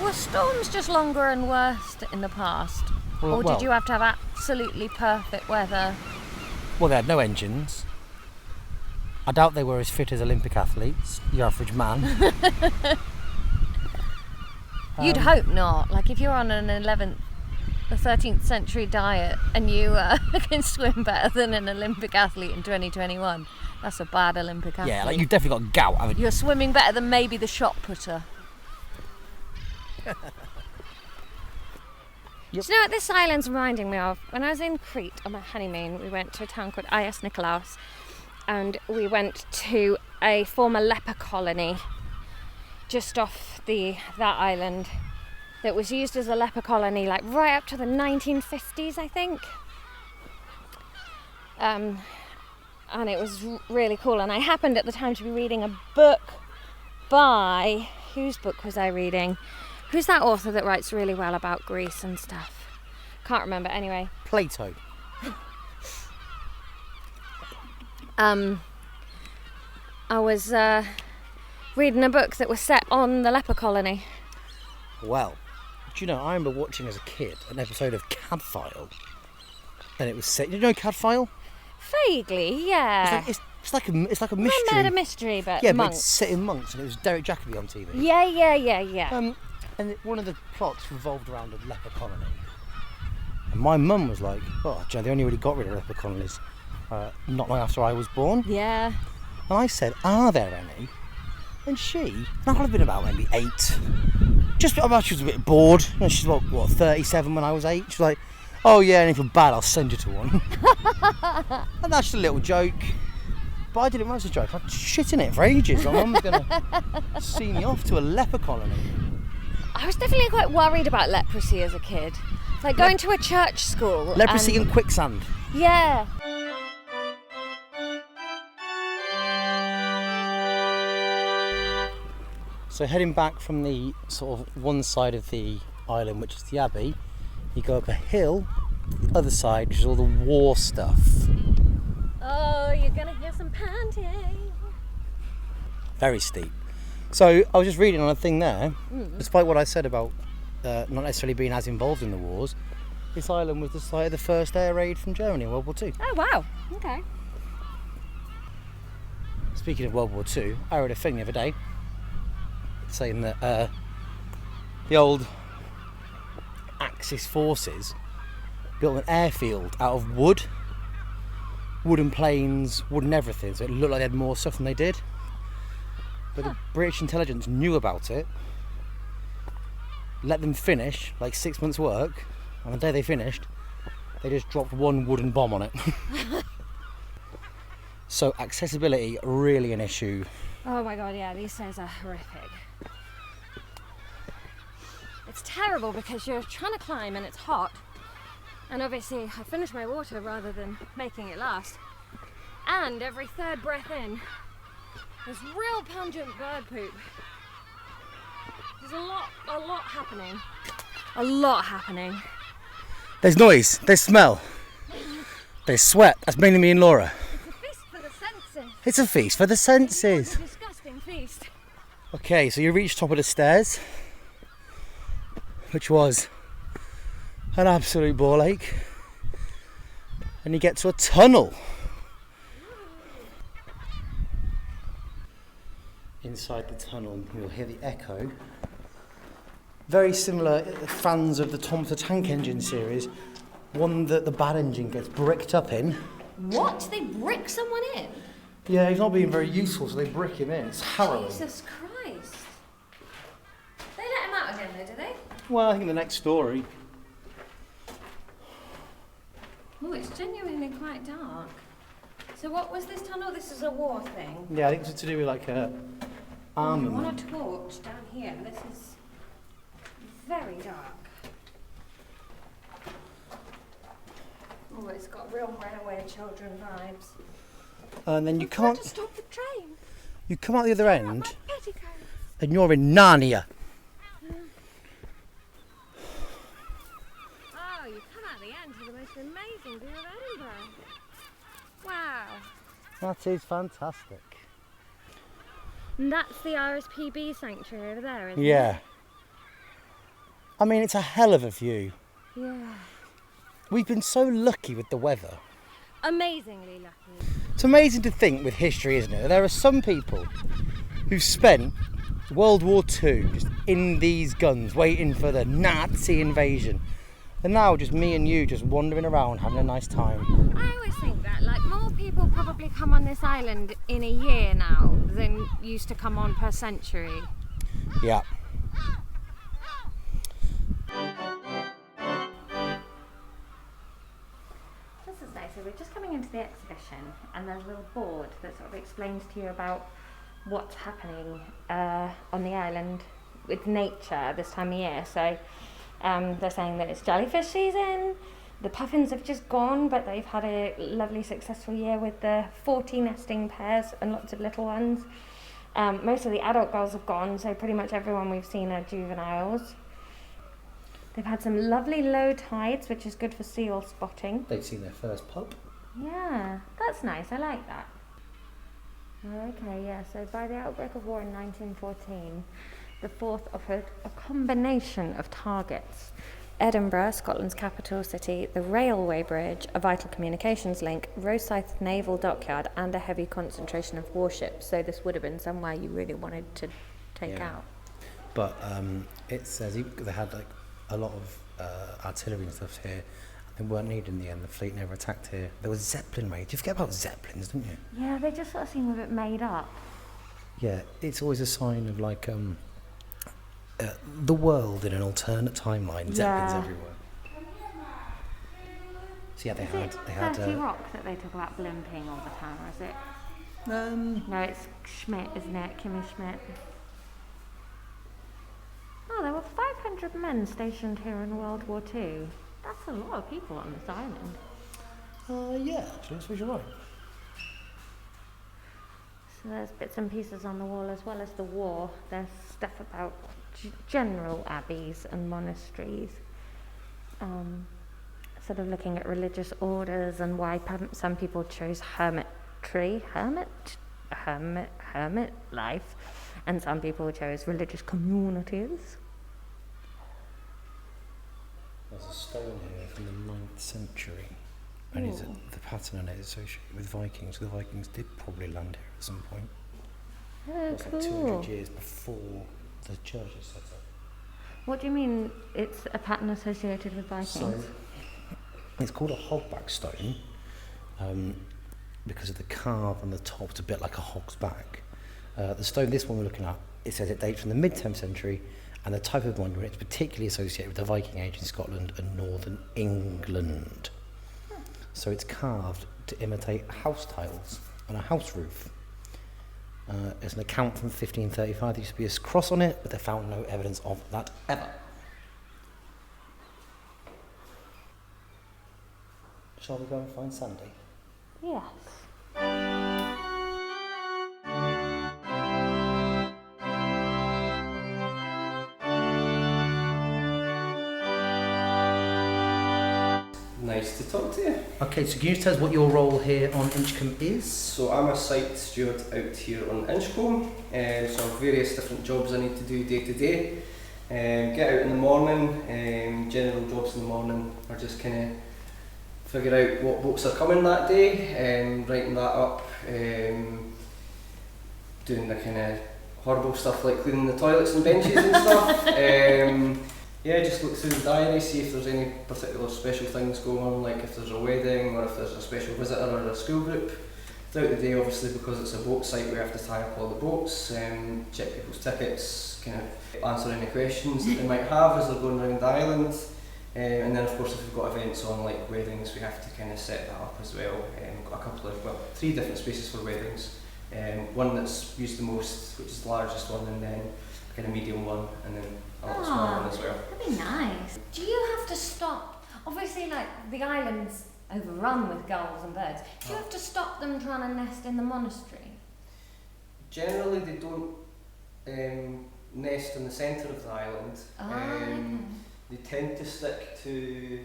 Speaker 4: were storms just longer and worse in the past? Or did you have to have absolutely perfect weather?
Speaker 3: Well, they had no engines. I doubt they were as fit as Olympic athletes, the average man.
Speaker 4: You'd hope not. Like, if you're on an 11th or 13th century diet and you can swim better than an Olympic athlete in 2021, that's a bad Olympic athlete.
Speaker 3: Yeah, like you've definitely got gout, haven't you?
Speaker 4: You're swimming better than maybe the shot putter.
Speaker 3: Yep.
Speaker 4: Do you know what this island's reminding me of? When I was in Crete on my honeymoon, we went to a town called Ias Nikolaos, and we went to a former leper colony just off that island that was used as a leper colony like right up to the 1950s, I think. And it was really cool, and I happened at the time to be reading a book by... Whose book was I reading? Who's that author that writes really well about Greece and stuff? Can't remember. Anyway.
Speaker 3: Plato.
Speaker 4: I was reading a book that was set on the leper colony.
Speaker 3: Well, do you know, I remember watching as a kid an episode of Cadfile, and it was set. You know Cadfile?
Speaker 4: Vaguely, yeah.
Speaker 3: It's like a mystery.
Speaker 4: Murder mystery, but
Speaker 3: yeah,
Speaker 4: monks.
Speaker 3: but it's set in monks, and it was Derek Jacobi on TV.
Speaker 4: Yeah.
Speaker 3: And one of the plots revolved around a leper colony. And my mum was like, "Oh, Joe, they only really got rid of leper colonies not long after I was born."
Speaker 4: Yeah.
Speaker 3: And I said, "Are there any?" And she, I would have been about maybe 8. Just about, she was a bit bored. You know, she's what 37 when I was 8. She's like, "Oh yeah, and if you're bad, I'll send you to one." And that's just a little joke. But I didn't want a joke. I'd shit in it for ages. My mum was going to see me off to a leper colony.
Speaker 4: I was definitely quite worried about leprosy as a kid. Like going to a church school.
Speaker 3: Leprosy and quicksand.
Speaker 4: Yeah.
Speaker 3: So heading back from the sort of one side of the island, which is the Abbey, you go up a hill, the other side, which is all the war stuff.
Speaker 4: Oh, you're going to hear some panting.
Speaker 3: Very steep. So I was just reading on a thing there, despite what I said about not necessarily being as involved in the wars, this island was the site of the first air raid from Germany in World War II.
Speaker 4: Oh, wow. Okay.
Speaker 3: Speaking of World War II, I read a thing the other day saying that the old Axis forces built an airfield out of wooden planes, wooden everything, so it looked like they had more stuff than they did. But the British intelligence knew about it, let them finish like 6 months' work. On the day they finished, they just dropped one wooden bomb on it. So accessibility, really an issue.
Speaker 4: Oh my god, yeah, these things are horrific. It's terrible because you're trying to climb and it's hot. And obviously I finished my water rather than making it last. And every third breath in, there's real pungent bird poop. There's a lot happening. A lot happening.
Speaker 3: There's noise, there's smell, there's sweat. That's mainly me and Laura.
Speaker 4: It's a feast for the senses.
Speaker 3: It's a feast for the senses.
Speaker 4: It's a disgusting feast.
Speaker 3: Okay, so you reach top of the stairs, which was an absolute ball ache, and you get to a tunnel. Inside the tunnel, you'll hear the echo. Very similar, fans of the Tom the Tank Engine series, one that the bad engine gets bricked up in.
Speaker 4: What? They brick someone in?
Speaker 3: Yeah, he's not being very useful, so they brick him in. It's harrowing.
Speaker 4: Jesus Christ. They let him out again though, do they?
Speaker 3: Well, I think the next story.
Speaker 4: Oh, it's genuinely quite dark. So what was this tunnel? This is a war thing.
Speaker 3: Yeah, I think it's to do with like a armament.
Speaker 4: I want a torch down here. This is very dark. Oh, it's got real Runaway Children vibes.
Speaker 3: And then you
Speaker 4: I've got
Speaker 3: can't.
Speaker 4: to stop the train.
Speaker 3: You come out the other end,
Speaker 4: My petticoats.
Speaker 3: and you're in Narnia.
Speaker 4: Oh, you come out the end to the most amazing view of Edinburgh. Wow.
Speaker 3: That is fantastic.
Speaker 4: And that's the RSPB sanctuary over there, isn't it?
Speaker 3: Yeah. I mean, it's a hell of a view.
Speaker 4: Yeah.
Speaker 3: We've been so lucky with the weather.
Speaker 4: Amazingly lucky.
Speaker 3: It's amazing to think with history, isn't it? There are some people who've spent World War II just in these guns, waiting for the Nazi invasion. And now just me and you just wandering around having a nice time.
Speaker 4: I always think that, like, more people probably come on this island in a year now than used to come on per century.
Speaker 3: Yeah.
Speaker 4: This is nice. So we're just coming into the exhibition, and there's a little board that sort of explains to you about what's happening on the island with nature this time of year. So they're saying that it's jellyfish season. The puffins have just gone, but they've had a lovely successful year with the 40 nesting pairs and lots of little ones. Most of the adult gulls have gone, so pretty much everyone we've seen are juveniles. They've had some lovely low tides, which is good for seal spotting.
Speaker 3: They've seen their first pup.
Speaker 4: Yeah, that's nice. I like that. Okay, yeah, so by the outbreak of war in 1914, the Forth offered a combination of targets. Edinburgh, Scotland's capital city, the railway bridge, a vital communications link, Rosyth Naval Dockyard, and a heavy concentration of warships. So this would have been somewhere you really wanted to take out.
Speaker 3: But it says they had like a lot of artillery and stuff here. They weren't needed in the end. The fleet never attacked here. There was Zeppelin raids. You forget about Zeppelins, don't you?
Speaker 4: Yeah, they just sort of seem a bit made up.
Speaker 3: Yeah, it's always a sign of like the world in an alternate timeline. Zeppelins everywhere. So yeah, they had
Speaker 4: 30 Rock that they talk about blimping all the time, or is it? No, it's Schmidt, isn't it? Kimmy Schmidt. Oh, there were 500 men stationed here in World War II. That's a lot of people on this island.
Speaker 3: Yeah, actually, I suppose you're right.
Speaker 4: So there's bits and pieces on the wall as well as the war. There's stuff about general abbeys and monasteries. Sort of looking at religious orders and why some people chose hermit life, and some people chose religious communities.
Speaker 3: There's a stone here from the 9th century, and the pattern on it is associated with Vikings. So the Vikings did probably land here at some point.
Speaker 4: Oh,
Speaker 3: It's like 200 years before the church is set up.
Speaker 4: What do you mean it's a pattern associated with Vikings?
Speaker 3: So it's called a hogback stone because of the carve on the top. It's a bit like a hog's back. The stone, this one we're looking at, it says it dates from the mid-10th century, and the type of monument is particularly associated with the Viking Age in Scotland and northern England. So it's carved to imitate house tiles on a house roof. There's an account from 1535. There used to be a cross on it, but they found no evidence of that ever. Shall we go and find Sandy?
Speaker 4: Yes.
Speaker 6: Nice to talk to you.
Speaker 3: Okay, so can you tell us what your role here on Inchcolm is?
Speaker 6: So I'm a site steward out here on Inchcolm, so I have various different jobs I need to do day to day. Get out in the morning, general jobs in the morning are just kind of figure out what boats are coming that day, writing that up, doing the kind of horrible stuff like cleaning the toilets and benches and stuff. Yeah, just look through the diary, see if there's any particular special things going on, like if there's a wedding or if there's a special visitor or a school group. Throughout the day, obviously, because it's a boat site, we have to tie up all the boats, check people's tickets, kind of answer any questions that they might have as they're going around the island. And then of course if we've got events on like weddings, we have to kind of set that up as well. Got a couple of, 3 different spaces for weddings. One that's used the most, which is the largest one, and then a kind of medium one, and then a little smaller one as well.
Speaker 4: That'd be nice. Do you have to stop? Obviously, like the island's overrun with gulls and birds. Do you have to stop them trying to nest in the monastery?
Speaker 6: Generally, they don't nest in the centre of the island.
Speaker 4: Okay.
Speaker 6: They tend to stick to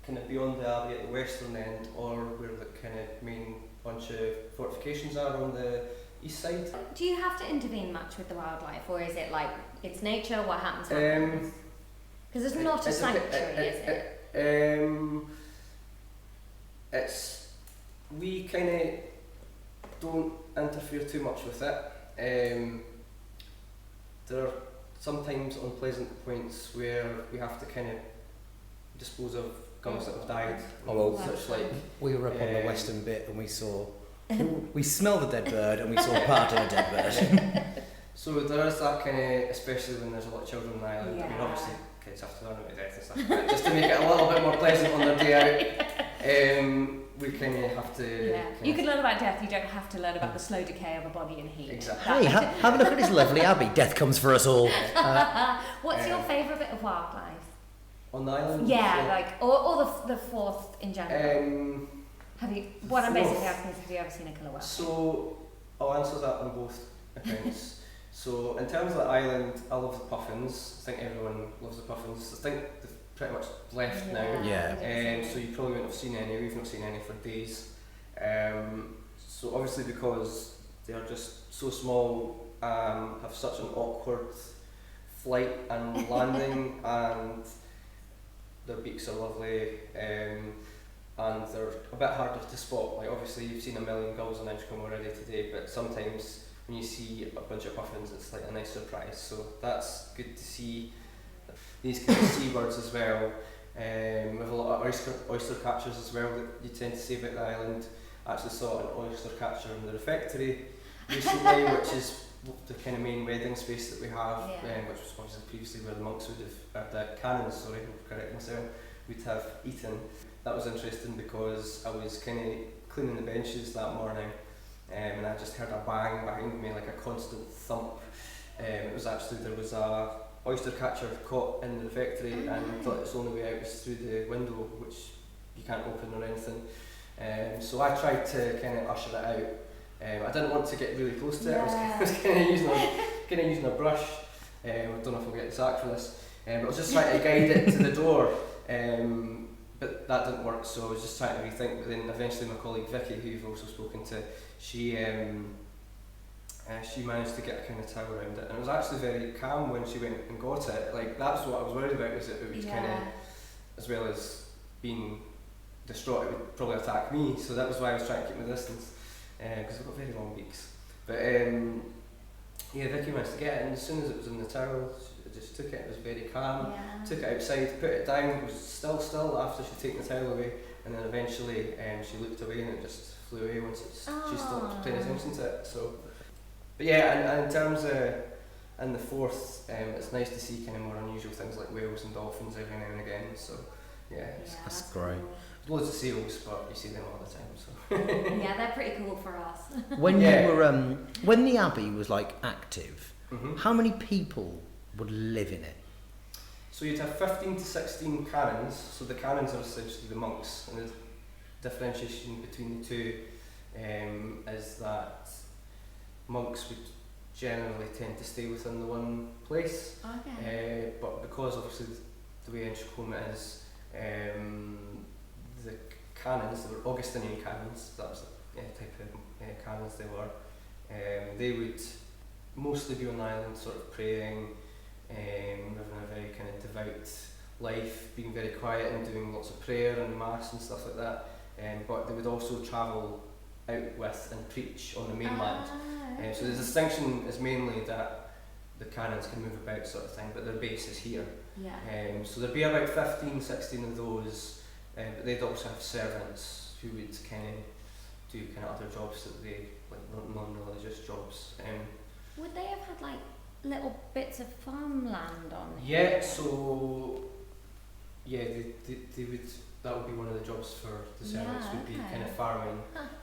Speaker 6: kind of beyond the abbey at the western end, or where the kind of main bunch of fortifications are on the east side.
Speaker 4: Do you have to intervene much with the wildlife, or is it like it's nature? What happens? Because it's not a sanctuary, is it?
Speaker 6: We kind of don't interfere too much with it. There are sometimes unpleasant points where we have to kind of dispose of gulls that have died.
Speaker 3: Oh, well,
Speaker 6: such like
Speaker 3: we were up on the western bit and we smelled the dead bird and we saw part of a dead bird.
Speaker 6: So there is that kind of, especially when there's a lot of children on the island.
Speaker 4: Yeah.
Speaker 6: I mean, obviously kids have to learn about death and stuff like that, just to make it a little bit more pleasant on their day out. We kind of have to...
Speaker 4: Yeah. You can learn about death, you don't have to learn about the slow decay of a body in heat.
Speaker 6: Exactly.
Speaker 3: Hey, have a look at this lovely abbey. Death comes for us all.
Speaker 4: What's your favourite bit of wildlife?
Speaker 6: On the island?
Speaker 4: Yeah, like, or the Forth in general. Have you, what I'm basically asking is, have you ever seen a killer whale?
Speaker 6: So, I'll answer that on both accounts. So, in terms of the island, I love the puffins. I think everyone loves the puffins. I think they've pretty much left now.
Speaker 3: Yeah.
Speaker 6: So, you probably wouldn't have seen any. We've not seen any for days. So, obviously, because they are just so small, have such an awkward flight and landing, and their beaks are lovely. And they're a bit harder to spot. Like obviously you've seen a million gulls in Inchcolm already today, but sometimes when you see a bunch of puffins it's like a nice surprise. So that's good to see. These kind of seabirds as well. We have a lot of oyster catchers as well that you tend to see about the island. I actually saw an oyster catcher in the refectory recently, which is the kind of main wedding space that we have, which was obviously previously where the monks would have, the canons, sorry, correct myself, would have eaten. That was interesting because I was kind of cleaning the benches that morning and I just heard a bang behind me, like a constant thump. It was actually, there was a oyster catcher caught in the refectory and I thought its only way out was through the window, which you can't open or anything. So I tried to kind of usher it out. I didn't want to get really close to it. I was kind of using a brush. I don't know if I'll get sacked for this. But I was just trying to guide it to the door. But that didn't work, so I was just trying to rethink. But then eventually my colleague Vicky, who you've also spoken to, she managed to get a kind of towel around it, and it was actually very calm when she went and got it. Like that's what I was worried about, is that it would kind of, as well as being distraught, it would probably attack me. So that was why I was trying to keep my distance, because I've got very long beaks. But Vicky managed to get it, and as soon as it was in the towel, I just took it. It was very calm. Took it outside, put it down. It was still after she'd taken the towel away, and then eventually she looked away and it just flew away once she stopped paying attention to it. So, but yeah, and in terms of in the Forth, it's nice to see kind of more unusual things like whales and dolphins every now and again. So yeah,
Speaker 3: that's great.
Speaker 6: Loads of seals, but you see them all the time. So
Speaker 4: yeah, they're pretty cool for us.
Speaker 3: When you were when the abbey was like active, how many people would live in it?
Speaker 6: So you'd have 15 to 16 canons. So the canons are essentially the monks, and the differentiation between the two is that monks would generally tend to stay within the one place.
Speaker 4: Okay.
Speaker 6: But because obviously the way Inchcolm is, the canons, they were Augustinian canons, that was the type of canons they were. They would mostly be on the island sort of praying, living a very kind of devout life, being very quiet and doing lots of prayer and mass and stuff like that. But they would also travel out with and preach on the mainland.
Speaker 4: Okay.
Speaker 6: So the distinction is mainly that the canons can move about sort of thing, but their base is here. So there'd be about 15, 16 of those, but they'd also have servants who would kind of do kind of other jobs that they, like non-religious jobs.
Speaker 4: Would they have had like little bits of farmland on
Speaker 6: here? Yeah, so Yeah, they would. That would be one of the jobs for the servants. Would be kind of farming.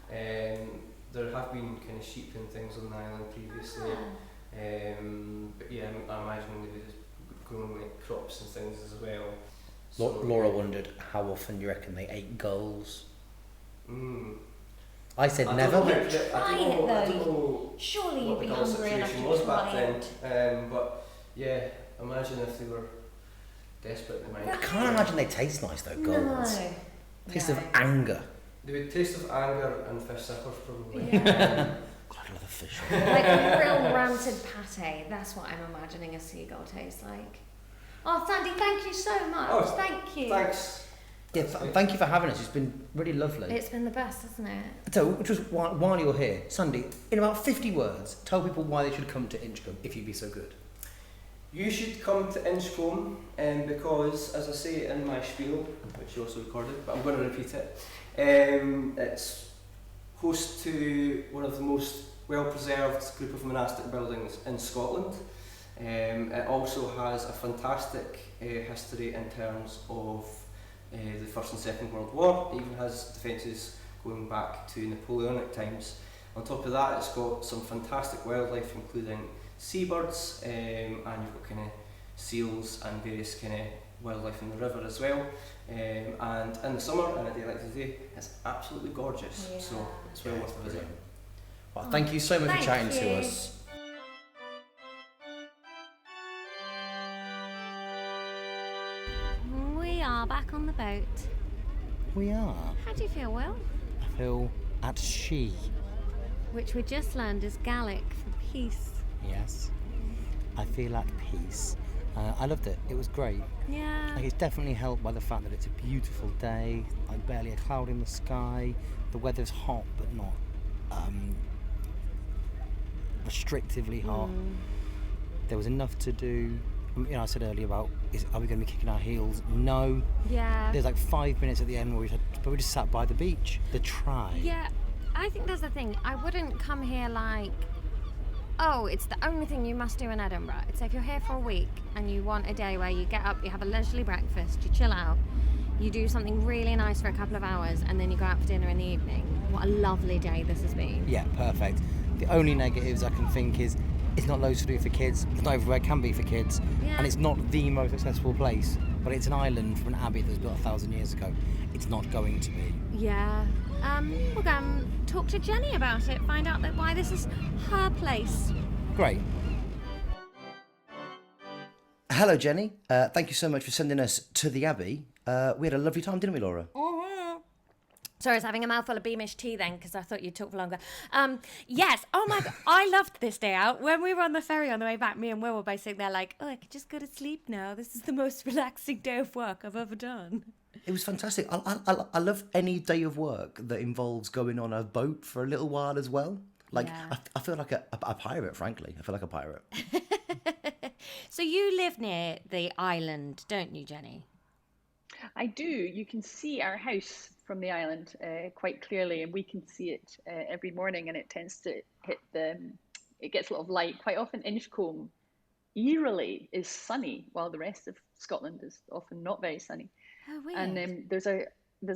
Speaker 6: There have been kind of sheep and things on the island previously. But yeah, I imagine they would growing like crops and things as well. So,
Speaker 3: Laura wondered how often you reckon they ate gulls. I said never.
Speaker 4: I don't know. Surely you'd be hungry enough to
Speaker 6: was
Speaker 4: try
Speaker 6: back
Speaker 4: it.
Speaker 6: then. But yeah, imagine if they were desperate. They might.
Speaker 3: I can't imagine they taste nice though. Gulls.
Speaker 4: No.
Speaker 3: Taste of anger.
Speaker 6: They would taste of anger and fish suckers probably.
Speaker 4: Yeah.
Speaker 3: God, I love a fish.
Speaker 4: Like a real rancid pate. That's what I'm imagining a seagull tastes like. Oh, Sandy, thank you so much.
Speaker 6: Oh,
Speaker 4: thank you.
Speaker 6: Thanks.
Speaker 3: Yeah, thank you for having us. It's been really lovely.
Speaker 4: It's been the best, hasn't it?
Speaker 3: So, just while you're here, Sandy, in about 50 words, tell people why they should come to Inchcolm, if you'd be so good.
Speaker 6: You should come to Inchcolm because, as I say in my spiel, which you also recorded, but I'm going to repeat it, it's host to one of the most well-preserved group of monastic buildings in Scotland. It also has a fantastic history in terms of the First and Second World War. It even has defences going back to Napoleonic times. On top of that, it's got some fantastic wildlife, including seabirds, and you've got kind of seals and various kind of wildlife in the river as well. And in the summer, and a day like today, it's absolutely gorgeous.
Speaker 4: Yeah.
Speaker 6: So it's well worth a visit.
Speaker 3: Well, thank you so much for chatting
Speaker 4: Thank
Speaker 3: to
Speaker 4: you.
Speaker 3: us.
Speaker 4: We are back on the boat.
Speaker 3: We are.
Speaker 4: How do you feel, Will?
Speaker 3: I feel at sea.
Speaker 4: Which we just learned is Gaelic for peace.
Speaker 3: Yes. I feel at peace. I loved it. It was great.
Speaker 4: Yeah.
Speaker 3: Like, it's definitely helped by the fact that it's a beautiful day. Like barely a cloud in the sky. The weather's hot, but not restrictively hot. There was enough to do. You know, I said earlier about are we going to be kicking our heels? No.
Speaker 4: Yeah.
Speaker 3: There's like 5 minutes at the end where we just sat by the beach. The try.
Speaker 4: Yeah. I think that's the thing. I wouldn't come here like, oh, it's the only thing you must do in Edinburgh. It's if you're here for a week and you want a day where you get up, you have a leisurely breakfast, you chill out, you do something really nice for a couple of hours, and then you go out for dinner in the evening. What a lovely day this has been.
Speaker 3: Yeah, perfect. The only negatives I can think is it's not loads to do for kids. It's not everywhere it can be for kids.
Speaker 4: Yeah.
Speaker 3: And it's not the most accessible place. But it's an island from an abbey that was built 1,000 years ago. It's not going to be.
Speaker 4: Yeah. We'll go and talk to Jenny about it, find out why this is her place.
Speaker 3: Great. Hello, Jenny. Thank you so much for sending us to the abbey. We had a lovely time, didn't we, Laura?
Speaker 4: Sorry, I was having a mouthful of Beamish tea then because I thought you'd talk for longer. Yes, oh my God, I loved this day out. When we were on the ferry on the way back, me and Will were both sitting there like, oh, I could just go to sleep now. This is the most relaxing day of work I've ever done.
Speaker 3: It was fantastic. I love any day of work that involves going on a boat for a little while as well. Like,
Speaker 4: Yeah.
Speaker 3: I feel like a pirate, frankly. I feel like a pirate.
Speaker 4: So you live near the island, don't you, Jenny?
Speaker 2: I do. You can see our house from the island quite clearly, and we can see it every morning, and it tends to hit it gets a lot of light. Quite often Inchcolm eerily is sunny, while the rest of Scotland is often not very sunny.
Speaker 4: Oh, weird.
Speaker 2: And there's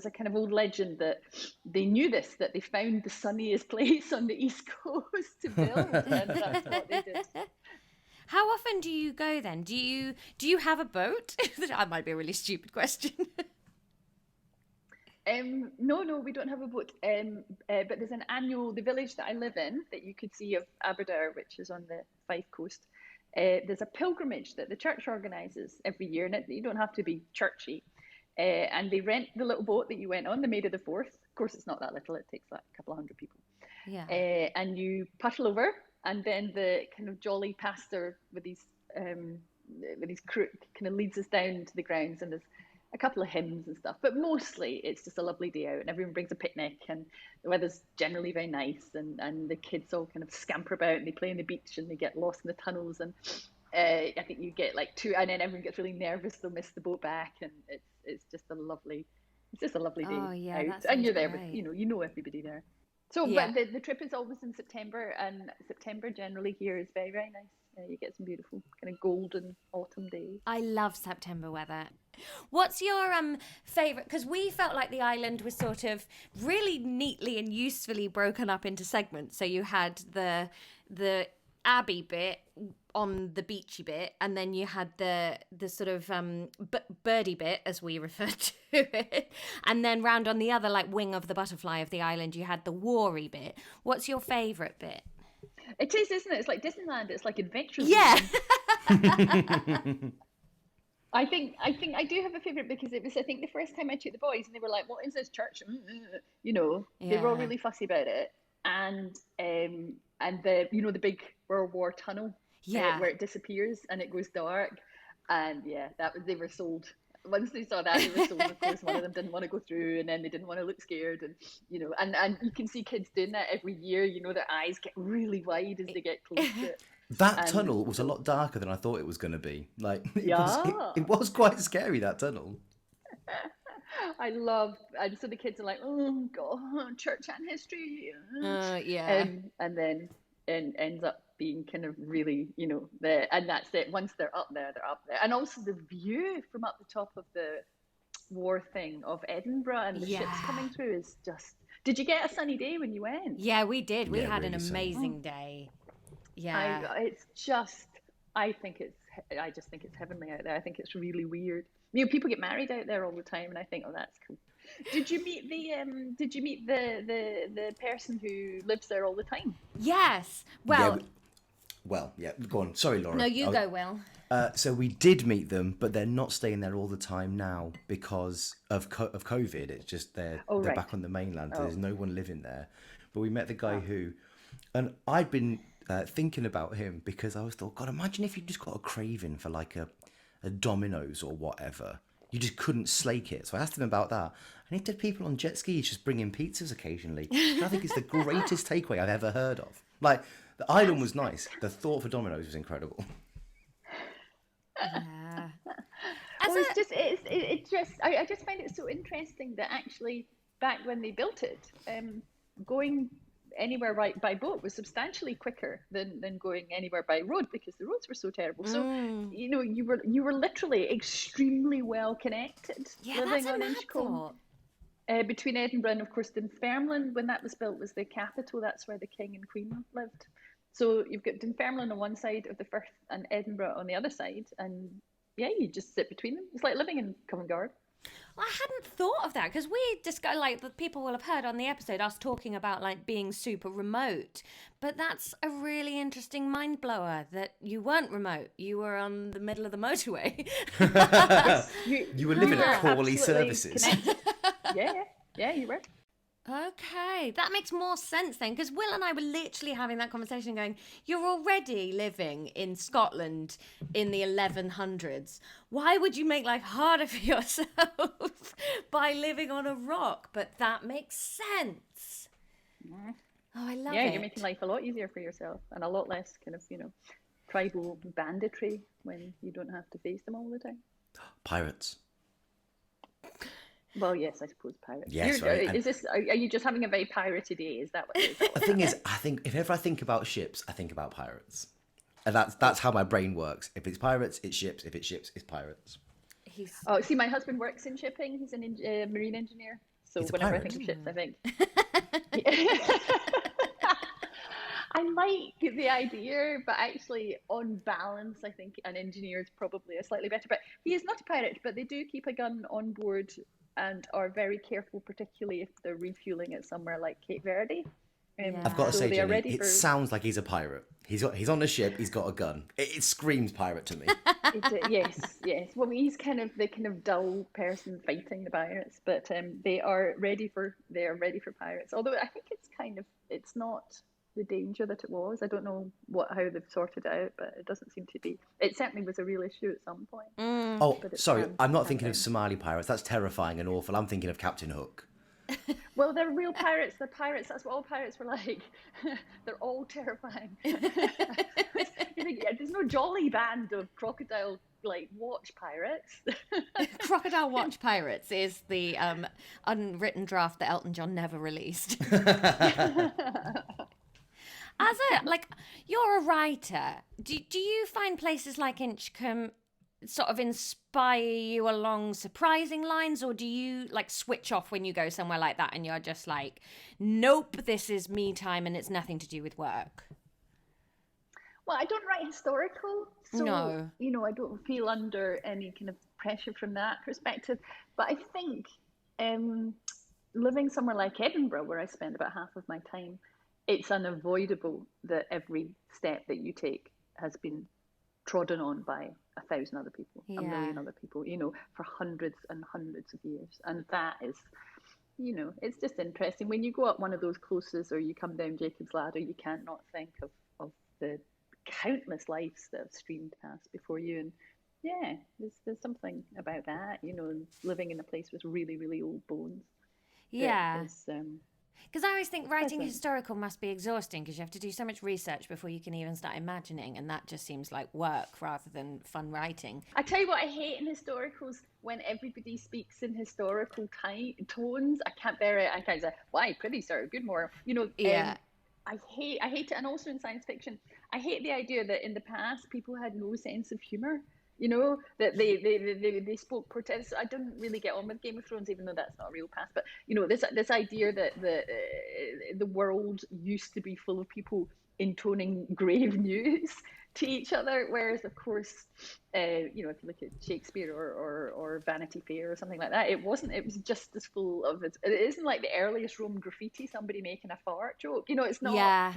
Speaker 2: a kind of old legend that they knew this, that they found the sunniest place on the east coast to build, and that's what they did.
Speaker 4: How often do you go then? Do you have a boat? That might be a really stupid question.
Speaker 2: No, we don't have a boat. But there's an annual, the village that I live in, that you could see of Aberdare, which is on the Fife coast. There's a pilgrimage that the church organises every year, and you don't have to be churchy. And they rent the little boat that you went on, the Maid of the Forth. Of course, it's not that little; it takes like a couple of hundred people.
Speaker 4: Yeah.
Speaker 2: And you paddle over, and then the kind of jolly pastor with his crew kind of leads us down to the grounds, and there's a couple of hymns and stuff, but mostly it's just a lovely day out, and everyone brings a picnic, and the weather's generally very nice, and the kids all kind of scamper about, and they play on the beach, and they get lost in the tunnels, and I think you get like two, and then everyone gets really nervous they'll miss the boat back, and it's just a lovely day
Speaker 4: Oh, yeah,
Speaker 2: out,
Speaker 4: that
Speaker 2: and you're
Speaker 4: sounds
Speaker 2: there
Speaker 4: great.
Speaker 2: with you know everybody there. So,
Speaker 4: Yeah.
Speaker 2: but the trip is always in September, and September generally here is very, very nice. You get some beautiful kind of golden autumn days.
Speaker 4: I love September weather. What's your favourite? Because we felt like the island was sort of really neatly and usefully broken up into segments. So you had the abbey bit on the beachy bit, and then you had the sort of birdie bit, as we refer to it, and then round on the other like wing of the butterfly of the island, you had the warry bit. What's your favourite bit?
Speaker 2: It is, isn't it? It's like Disneyland. It's like adventure.
Speaker 4: Yeah.
Speaker 2: I think I do have a favourite because it was, I think, the first time I took the boys and they were like, "What is this church?" You know, they were all really fussy about it, and the the big World War tunnel, where it disappears and it goes dark, and they were sold. Once they saw that, they were sold. Of course, one of them didn't want to go through, and then they didn't want to look scared, and and you can see kids doing that every year. Their eyes get really wide as they get close to it.
Speaker 3: That tunnel was a lot darker than I thought it was going to be. Like, it was quite scary, that tunnel.
Speaker 2: And so the kids are like, "Oh God, church and history." And then ends up being kind of really, and that's it. Once they're up there, and also the view from up the top of the war thing of Edinburgh and the ships coming through is just. Did you get a sunny day when you went?
Speaker 4: Yeah, we did. We had
Speaker 3: really
Speaker 4: an amazing day. Yeah,
Speaker 2: it's just. I just think it's heavenly out there. I think it's really weird. People get married out there all the time, and I think, oh, that's cool. Did you meet the person who lives there all the time?
Speaker 4: Yes. Well.
Speaker 3: Yeah. Go on. Sorry, Laura.
Speaker 4: No, you go, Will.
Speaker 3: So we did meet them, but they're not staying there all the time now because of COVID. It's just they're back on the mainland. There's no one living there. But we met the guy who, and I'd been thinking about him because I was thought, God, imagine if you just got a craving for like a Domino's or whatever. You just couldn't slake it. So I asked him about that. And he did people on jet skis just bringing pizzas occasionally. I think it's the greatest takeaway I've ever heard of. Like, the island was nice. The thought for Domino's was incredible.
Speaker 2: Yeah. I just find it so interesting that actually back when they built it, going anywhere by boat was substantially quicker than going anywhere by road because the roads were so terrible. So you were literally extremely well connected living on Inchcolm. Between Edinburgh and of course Dunfermline, when that was built, was the capital. That's where the King and Queen lived. So you've got Dunfermline on one side of the Firth and Edinburgh on the other side, and you just sit between them. It's like living in Covent Garden.
Speaker 4: I hadn't thought of that because we discussed, like, the people will have heard on the episode us talking about like being super remote, but that's a really interesting mind blower that you weren't remote. You were on the middle of the motorway.
Speaker 3: You were living at Crawley Services.
Speaker 2: Yeah, you were.
Speaker 4: Okay, that makes more sense then, because Will and I were literally having that conversation going, you're already living in Scotland in the 1100s. Why would you make life harder for yourself by living on a rock? But that makes sense. Oh, I love it.
Speaker 2: Yeah, you're making life a lot easier for yourself and a lot less kind of, tribal banditry when you don't have to face them all the time.
Speaker 3: Pirates.
Speaker 2: Well, yes, I suppose pirates.
Speaker 3: Yes, right.
Speaker 2: Are you just having a very piratey day? Is that what it is?
Speaker 3: The thing is, I think if ever I think about ships, I think about pirates. And that's how my brain works. If it's pirates, it's ships. If it's ships, it's pirates.
Speaker 2: See, my husband works in shipping. He's a marine engineer. So whenever I think of ships, I think... I like the idea, but actually, on balance, I think an engineer is probably a slightly better. But he is not a pirate, but they do keep a gun on board and are very careful, particularly if they're refueling at somewhere like Cape Verde.
Speaker 3: I've got to say, Jenny, sounds like he's a pirate. He's on a ship. He's got a gun. It screams pirate to me.
Speaker 2: Yes. Well, he's kind of the dull person fighting the pirates, but they are ready for pirates. Although I think it's not the danger that it was. I don't know how they've sorted it out, but it doesn't seem to be. It certainly was a real issue at some point.
Speaker 3: Oh, sorry, I'm not thinking of Somali pirates. That's terrifying and awful. I'm thinking of Captain Hook.
Speaker 2: Well, they're real pirates. They're pirates. That's what all pirates were like. They're all terrifying. You think, yeah, there's no jolly band of crocodile watch pirates.
Speaker 4: Crocodile Watch Pirates is the unwritten draft that Elton John never released. You're a writer. Do you find places like Inchcolm sort of inspire you along surprising lines, or do you switch off when you go somewhere like that and you're just like, nope, this is me time and it's nothing to do with work?
Speaker 2: Well, I don't write historical, so
Speaker 4: No.
Speaker 2: I don't feel under any kind of pressure from that perspective. But I think living somewhere like Edinburgh, where I spend about half of my time, it's unavoidable that every step that you take has been trodden on by 1,000 other people, a million other people, for hundreds and hundreds of years. And that is, it's just interesting. When you go up one of those closes or you come down Jacob's Ladder, you can't not think of the countless lives that have streamed past before you. And yeah, there's something about that, living in a place with really, really old bones.
Speaker 4: Yeah. Because I always think writing historical must be exhausting because you have to do so much research before you can even start imagining, and that just seems like work rather than fun writing.
Speaker 2: I tell you what I hate in historicals, when everybody speaks in historical tones. I can't bear it. I can't say, why, pretty sir, good morning. I hate it. And also in science fiction, I hate the idea that in the past people had no sense of humour. That they spoke protest. I didn't really get on with Game of Thrones, even though that's not a real past. But this idea that the world used to be full of people intoning grave news to each other, whereas of course, if you look at Shakespeare or Vanity Fair or something like that, it wasn't. It was just as full of it. It isn't like the earliest Roman graffiti, somebody making a fart joke. It's not.
Speaker 4: Yeah.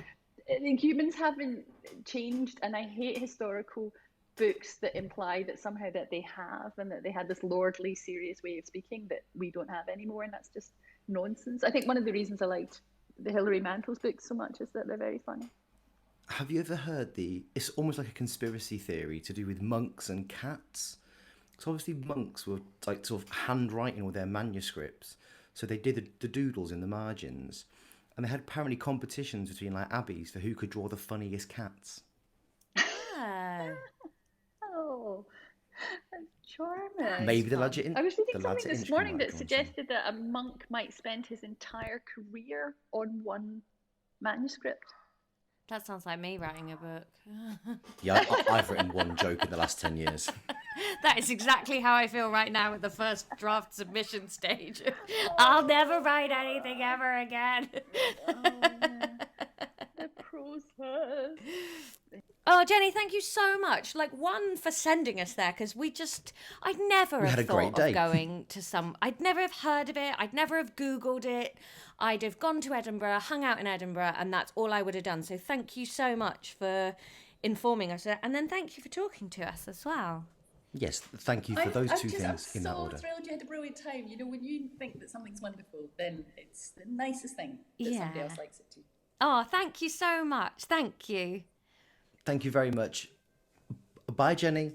Speaker 2: I think humans haven't changed, and I hate historical books that imply that somehow that they have, and that they had this lordly, serious way of speaking that we don't have anymore, and that's just nonsense. I think one of the reasons I liked the Hilary Mantel's books so much is that they're very funny.
Speaker 7: Have you ever heard it's almost like a conspiracy theory to do with monks and cats? So obviously monks were sort of handwriting all their manuscripts, so they did the doodles in the margins, and they had apparently competitions between abbeys for who could draw the funniest cats.
Speaker 2: Oh, that's charming.
Speaker 7: Maybe the lads
Speaker 2: I was reading something this morning that suggested that a monk might spend his entire career on one manuscript.
Speaker 4: That sounds like me writing a book.
Speaker 7: Yeah, I've written one joke in the last 10 years.
Speaker 4: That is exactly how I feel right now at the first draft submission stage. I'll never write anything ever again.
Speaker 2: The process.
Speaker 4: Oh, Jenny, thank you so much. One, for sending us there, because I'd never have thought of going to I'd never have heard of it. I'd never have Googled it. I'd have gone to Edinburgh, hung out in Edinburgh, and that's all I would have done. So thank you so much for informing us. And then thank you for talking to us as well.
Speaker 7: Yes, thank you for those two things in that order.
Speaker 8: I'm so thrilled you had a brilliant time. When you think that something's wonderful, then it's the nicest thing that somebody else likes it too.
Speaker 4: Oh, thank you so much. Thank you.
Speaker 7: Thank you very much. Bye, Jenny.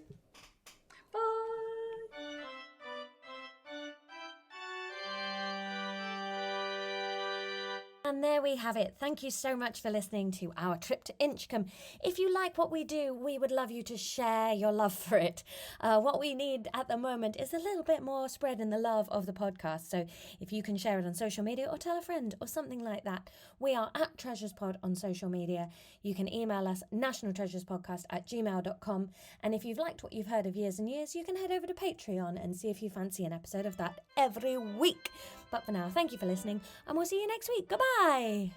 Speaker 4: And there we have it. Thank you so much for listening to our trip to Inchcolm. If you like what we do, we would love you to share your love for it. What we need at the moment is a little bit more spread in the love of the podcast. So if you can share it on social media or tell a friend or something like that, we are at TreasuresPod on social media. You can email us nationaltreasurespodcast@gmail.com. And if you've liked what you've heard of Years and Years, you can head over to Patreon and see if you fancy an episode of that every week. But for now, thank you for listening, and we'll see you next week. Goodbye.